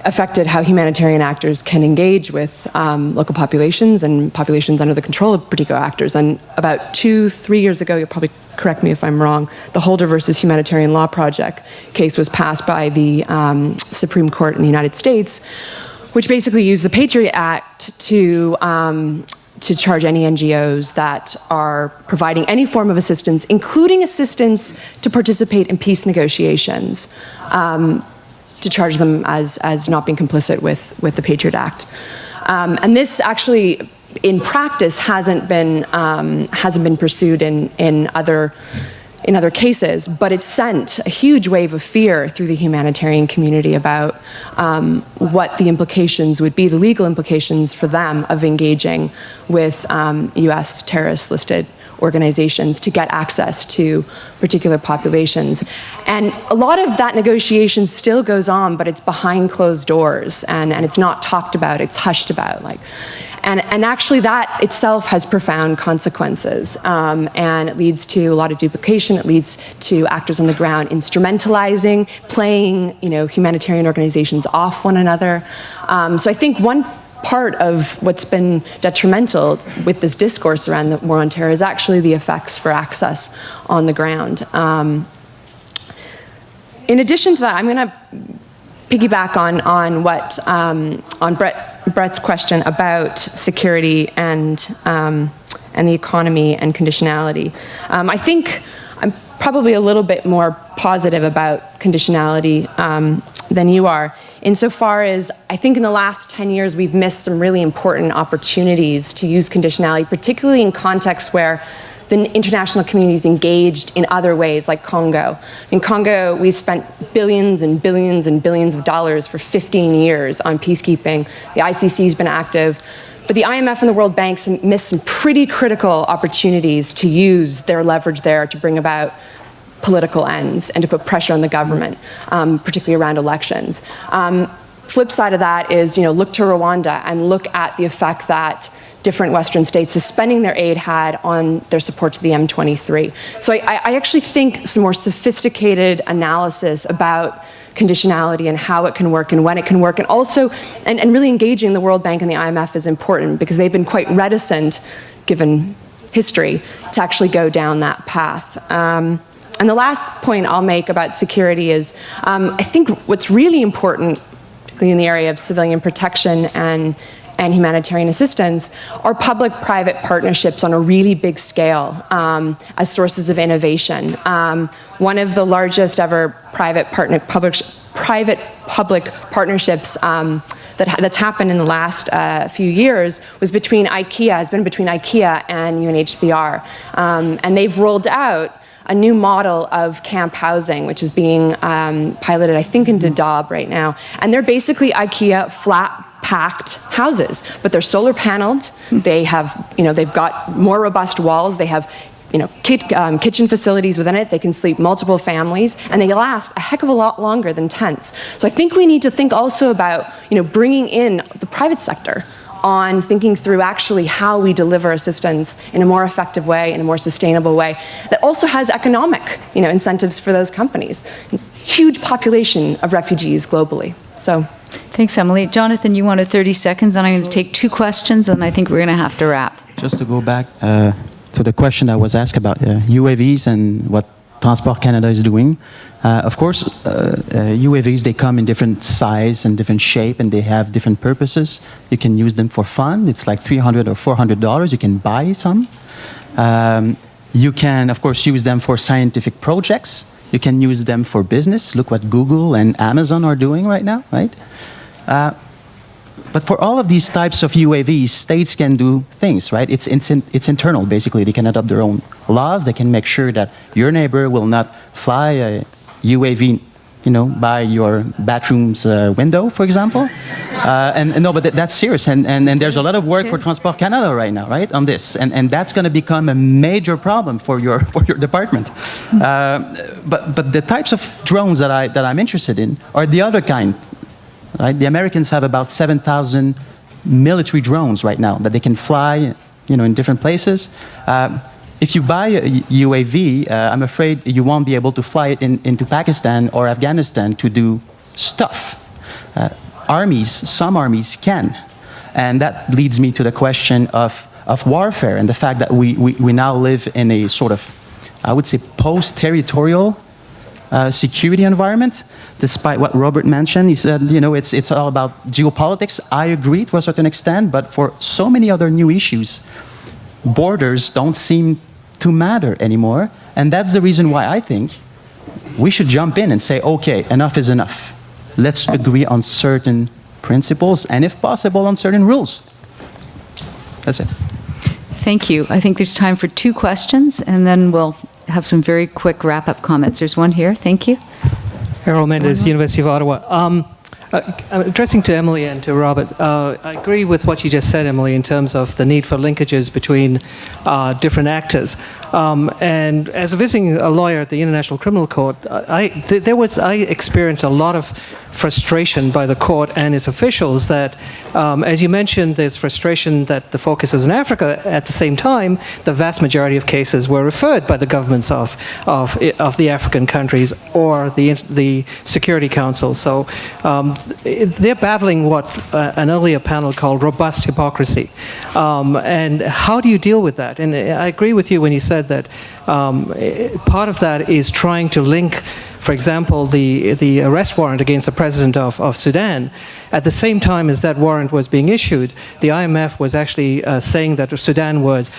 affected how humanitarian actors can engage with local populations and populations under the control of particular actors. And about 2-3 years ago, you'll probably correct me if I'm wrong, the Holder versus Humanitarian Law Project case was passed by the Supreme Court in the United States, which basically used the Patriot Act to charge any NGOs that are providing any form of assistance, including assistance to participate in peace negotiations, to charge them as not being complicit with the Patriot Act. And this actually, in practice, hasn't been pursued in other cases, but it sent a huge wave of fear through the humanitarian community about what the implications would be, the legal implications for them of engaging with U.S. terrorist-listed organizations to get access to particular populations. And a lot of that negotiation still goes on, but it's behind closed doors, and it's not talked about, it's hushed about. And actually that itself has profound consequences, and it leads to a lot of duplication. It leads to actors on the ground instrumentalizing, playing humanitarian organizations off one another. So I think one part of what's been detrimental with this discourse around the war on terror is actually the effects for access on the ground. In addition to that, I'm going to piggyback on Brett's question about security and the economy and conditionality. I think I'm probably a little bit more positive about conditionality than you are, insofar as I think in the last 10 years we've missed some really important opportunities to use conditionality, particularly in contexts where the international community is engaged in other ways, like Congo. In Congo, we spent billions and billions and billions of dollars for 15 years on peacekeeping. The ICC has been active. But the IMF and the World Bank missed some pretty critical opportunities to use their leverage there to bring about political ends and to put pressure on the government, particularly around elections. Flip side of that is, look to Rwanda and look at the effect that different Western states suspending their aid had on their support to the M23. So I actually think some more sophisticated analysis about conditionality and how it can work and when it can work, and also, and really engaging the World Bank and the IMF is important, because they've been quite reticent, given history, to actually go down that path. And the last point I'll make about security is, I think what's really important, particularly in the area of civilian protection and humanitarian assistance, are public-private partnerships on a really big scale as sources of innovation. One of the largest ever private-public partnerships that's happened in the last few years has been between IKEA and UNHCR. And they've rolled out a new model of camp housing, which is being piloted, I think, in Dadaab right now. And they're basically IKEA flat-packed houses, but they're solar paneled. They have, they've got more robust walls. They have, kitchen facilities within it. They can sleep multiple families, and they last a heck of a lot longer than tents. So I think we need to think also about, bringing in the private sector on thinking through actually how we deliver assistance in a more effective way, in a more sustainable way, that also has economic, incentives for those companies. It's a huge population of refugees globally. So, thanks, Emily. Jonathan, you wanted 30 seconds, and I'm going to take 2 questions, and I think we're going to have to wrap. Just to go back to the question that was asked about UAVs and what Transport Canada is doing. Of course, UAVs, they come in different size and different shape, and they have different purposes. You can use them for fun. It's like $300 or $400. You can buy some. You can, of course, use them for scientific projects. You can use them for business. Look what Google and Amazon are doing right now, right? But for all of these types of UAVs, states can do things, right? It's internal, basically. They can adopt their own laws. They can make sure that your neighbor will not fly a UAV, by your bathroom's window, for example. No, but that's serious. And there's a lot of work for Transport Canada right now, right, on this. And that's going to become a major problem for your department. But the types of drones that I'm interested in are the other kind. Right? The Americans have about 7,000 military drones right now that they can fly, in different places. If you buy a UAV, I'm afraid you won't be able to fly it into Pakistan or Afghanistan to do stuff. Some armies can. And that leads me to the question of warfare and the fact that we now live in a sort of, I would say, post-territorial security environment. Despite what Robert mentioned, he said, it's all about geopolitics. I agree to a certain extent, but for so many other new issues, borders don't seem to matter anymore. And that's the reason why I think we should jump in and say, okay, enough is enough. Let's agree on certain principles and, if possible, on certain rules. That's it. Thank you. I think there's time for 2 questions, and then we'll have some very quick wrap-up comments. There's one here. Thank you. Harold Mendes, University of Ottawa. I'm addressing to Emily and to Robert. I agree with what you just said, Emily, in terms of the need for linkages between different actors. And as a visiting lawyer at the International Criminal Court, I experienced a lot of frustration by the court and its officials that, as you mentioned, there's frustration that the focus is in Africa. At the same time, the vast majority of cases were referred by the governments of the African countries or the Security Council. So they're battling what an earlier panel called robust hypocrisy. And how do you deal with that? And I agree with you when you said that part of that is trying to link for example, the arrest warrant against the president of Sudan, at the same time as that warrant was being issued, the IMF was actually saying that Sudan was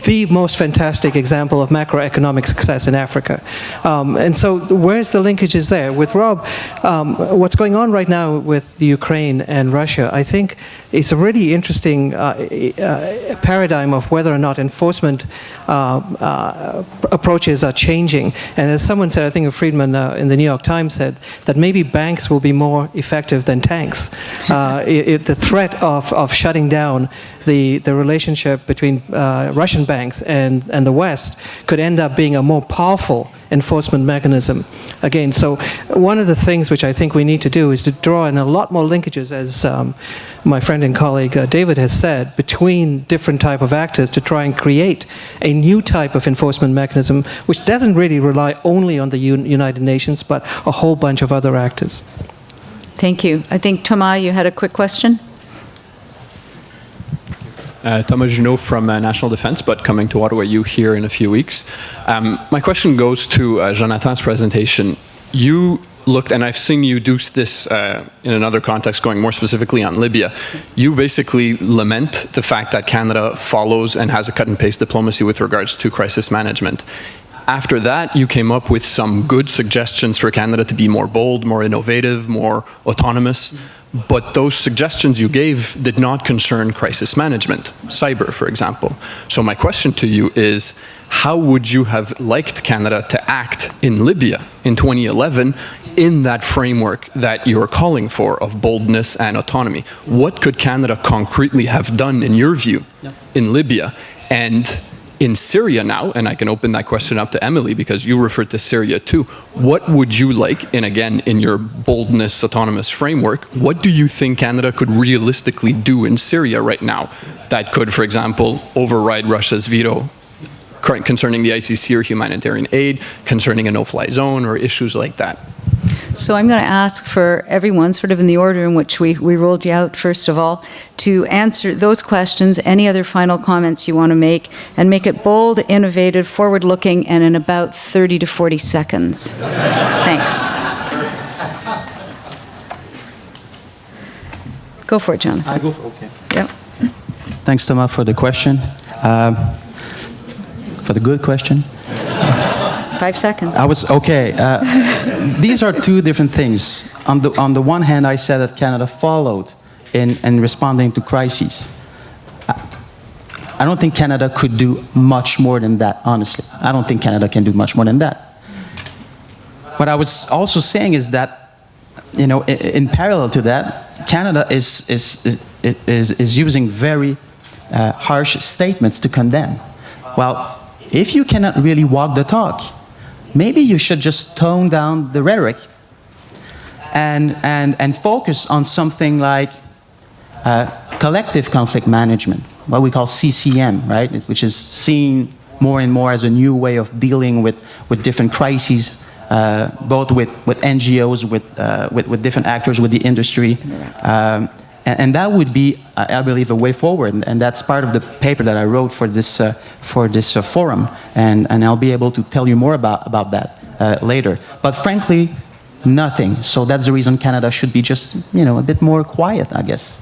the most fantastic example of macroeconomic success in Africa. And so where's the linkages there? With Rob, what's going on right now with the Ukraine and Russia, I think it's a really interesting paradigm of whether or not enforcement approaches are changing. And as someone said, I think Friedman in the New York Times said, that maybe banks will be more effective than tanks. The threat of shutting down the relationship between Russian banks and the West could end up being a more powerful enforcement mechanism. Again, so one of the things which I think we need to do is to draw in a lot more linkages, as my friend and colleague David has said, between different type of actors to try and create a new type of enforcement mechanism which doesn't really rely only on the United Nations but a whole bunch of other actors. Thank you. I think, Thomas, you had a quick question? Thomas Junot from National Defense, but coming to Ottawa U here in a few weeks. My question goes to Jonathan's presentation. You looked, and I've seen you do this in another context, going more specifically on Libya. You basically lament the fact that Canada follows and has a cut-and-paste diplomacy with regards to crisis management. After that, you came up with some good suggestions for Canada to be more bold, more innovative, more autonomous. But those suggestions you gave did not concern crisis management, cyber, for example. So my question to you is, how would you have liked Canada to act in Libya in 2011 in that framework that you're calling for of boldness and autonomy? What could Canada concretely have done, in your view, in Libya? And in Syria now, and I can open that question up to Emily because you referred to Syria too, what would you like, and again, in your boldness, autonomous framework, what do you think Canada could realistically do in Syria right now that could, for example, override Russia's veto concerning the ICC or humanitarian aid, concerning a no-fly zone or issues like that? So I'm going to ask for everyone, sort of in the order in which we rolled you out, first of all, to answer those questions, any other final comments you want to make, and make it bold, innovative, forward-looking, and in about 30 to 40 seconds. Thanks. Go for it, Jonathan. I go for it, okay. Yep. Thanks, Thomas, for the question. For the good question. 5 seconds. These are two different things. On the one hand, I said that Canada followed in responding to crises. I don't think Canada could do much more than that, honestly. I don't think Canada can do much more than that. What I was also saying is that, you know, in parallel to that, Canada is using very harsh statements to condemn. Well, if you cannot really walk the talk, maybe you should just tone down the rhetoric and focus on something like collective conflict management, what we call CCM, right? Which is seen more and more as a new way of dealing with different crises, both with NGOs, with different actors, with the industry. And that would be, I believe, a way forward. And that's part of the paper that I wrote for this forum. And I'll be able to tell you more about that later. But frankly, nothing. So that's the reason Canada should be just, you know, a bit more quiet, I guess.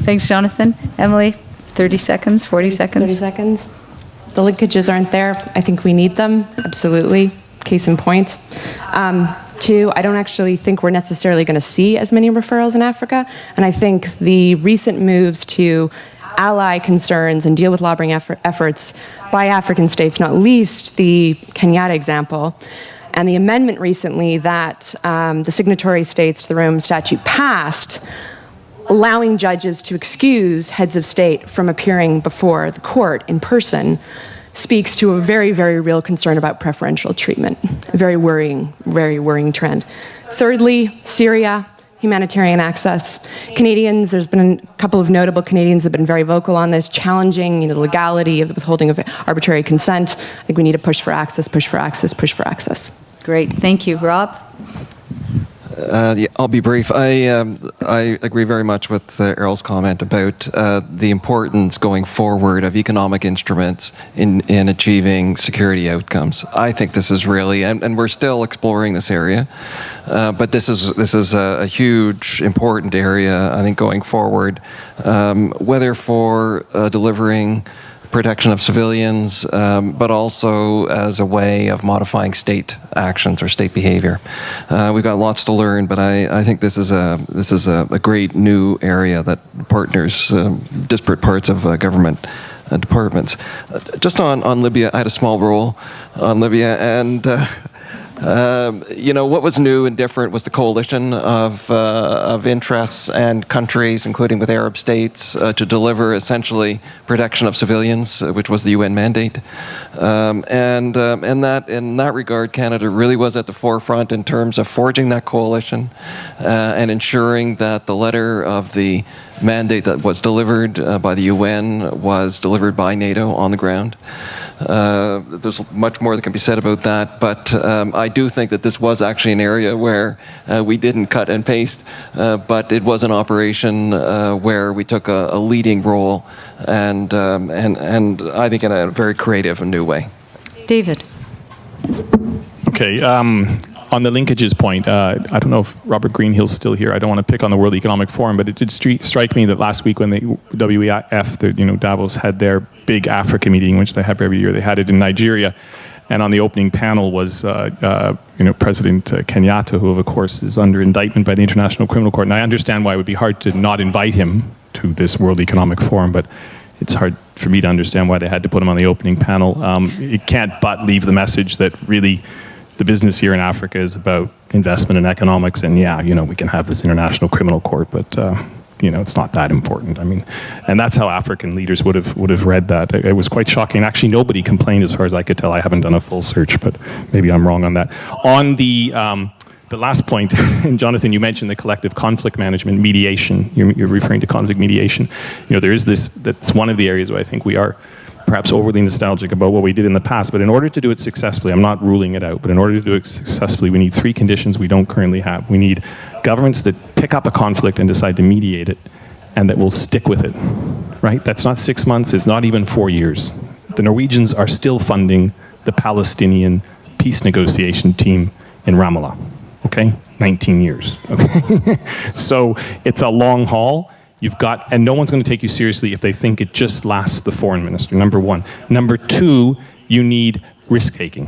Thanks, Jonathan. Emily, 30 seconds, 40 seconds? 30 seconds. The linkages aren't there. I think we need them, absolutely. Case in point. Two, I don't actually think we're necessarily going to see as many referrals in Africa. And I think the recent moves to ally concerns and deal with lobbying efforts by African states, not least the Kenyatta example, and the amendment recently that the signatory states to the Rome Statute passed, allowing judges to excuse heads of state from appearing before the court in person, speaks to a very, very real concern about preferential treatment. A very worrying trend. Thirdly, Syria, humanitarian access. Canadians, there's been a couple of notable Canadians that have been very vocal on this, challenging the legality of the withholding of arbitrary consent. I think we need to push for access, push for access, push for access. Great, thank you. Rob? Yeah, I'll be brief. I agree very much with Errol's comment about the importance going forward of economic instruments in achieving security outcomes. I think this is really, and we're still exploring this area, but this is a huge, important area, I think, going forward, whether for delivering protection of civilians, but also as a way of modifying state actions or state behavior. We've got lots to learn, but I think this is a great new area that partners disparate parts of government departments. Just on Libya, I had a small role on Libya, and what was new and different was the coalition of interests and countries, including with Arab states, to deliver essentially protection of civilians, which was the UN mandate. And that, in that regard, Canada really was at the forefront in terms of forging that coalition and ensuring that the letter of the mandate that was delivered by the UN was delivered by NATO on the ground. There's much more that can be said about that, but I do think that this was actually an area where we didn't cut and paste, but it was an operation where we took a leading role, and I think in a very creative and new way. David. Okay. On the linkages point, I don't know if Robert Greenhill's still here. I don't want to pick on the World Economic Forum, but it did strike me that last week when the WEF, Davos, had their big Africa meeting, which they have every year, they had it in Nigeria, and on the opening panel was President Kenyatta, who of course is under indictment by the International Criminal Court. And I understand why it would be hard to not invite him to this World Economic Forum, but it's hard for me to understand why they had to put him on the opening panel. It can't but leave the message that really the business here in Africa is about investment and economics, and we can have this International Criminal Court, but it's not that important. I mean, and that's how African leaders would have read that. It was quite shocking. Actually, nobody complained as far as I could tell. I haven't done a full search, but maybe I'm wrong on that. On the last point, and Jonathan, you mentioned the collective conflict management mediation. You're referring to conflict mediation. There is this. That's one of the areas where I think we are perhaps overly nostalgic about what we did in the past, but in order to do it successfully, I'm not ruling it out, but in order to do it successfully, we need three conditions we don't currently have. We need governments that pick up a conflict and decide to mediate it, and that will stick with it, right? That's not 6 months, it's not even 4 years. The Norwegians are still funding the Palestinian peace negotiation team in Ramallah, okay? 19 years, okay? So it's a long haul. And no one's going to take you seriously if they think it just lasts the foreign minister, number one. Number two, you need risk-taking.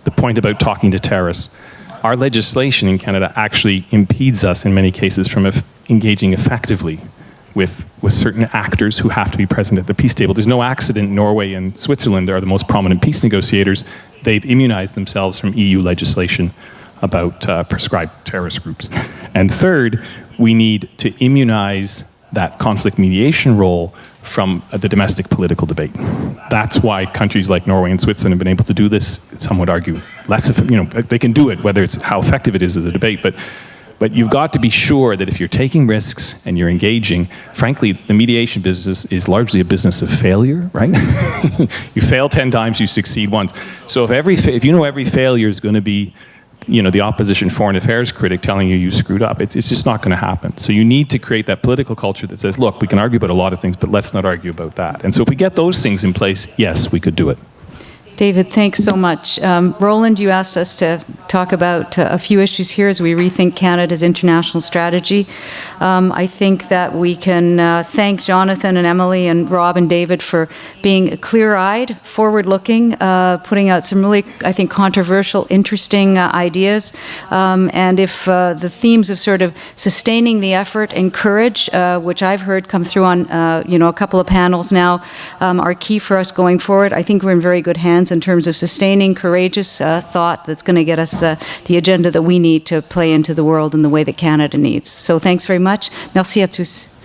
The point about talking to terrorists. Our legislation in Canada actually impedes us in many cases from engaging effectively with certain actors who have to be present at the peace table. There's no accident Norway and Switzerland are the most prominent peace negotiators. They've immunized themselves from EU legislation about prescribed terrorist groups. And third, we need to immunize that conflict mediation role from the domestic political debate. That's why countries like Norway and Switzerland have been able to do this, some would argue, they can do it, whether it's how effective it is as a debate, but you've got to be sure that if you're taking risks and you're engaging, frankly, the mediation business is largely a business of failure, right? You fail 10 times, you succeed once. So if every failure is going to be the opposition foreign affairs critic telling you screwed up, it's just not going to happen. So you need to create that political culture that says, look, we can argue about a lot of things, but let's not argue about that. And so if we get those things in place, yes, we could do it. David, thanks so much. Roland, you asked us to talk about a few issues here as we rethink Canada's international strategy. I think that we can thank Jonathan and Emily and Rob and David for being clear-eyed, forward-looking, putting out some really, I think, controversial, interesting ideas. And if the themes of sort of sustaining the effort and courage, which I've heard come through on a couple of panels now, are key for us going forward, I think we're in very good hands in terms of sustaining courageous thought that's going to get us the agenda that we need to play into the world in the way that Canada needs. So thanks very much. Merci à tous.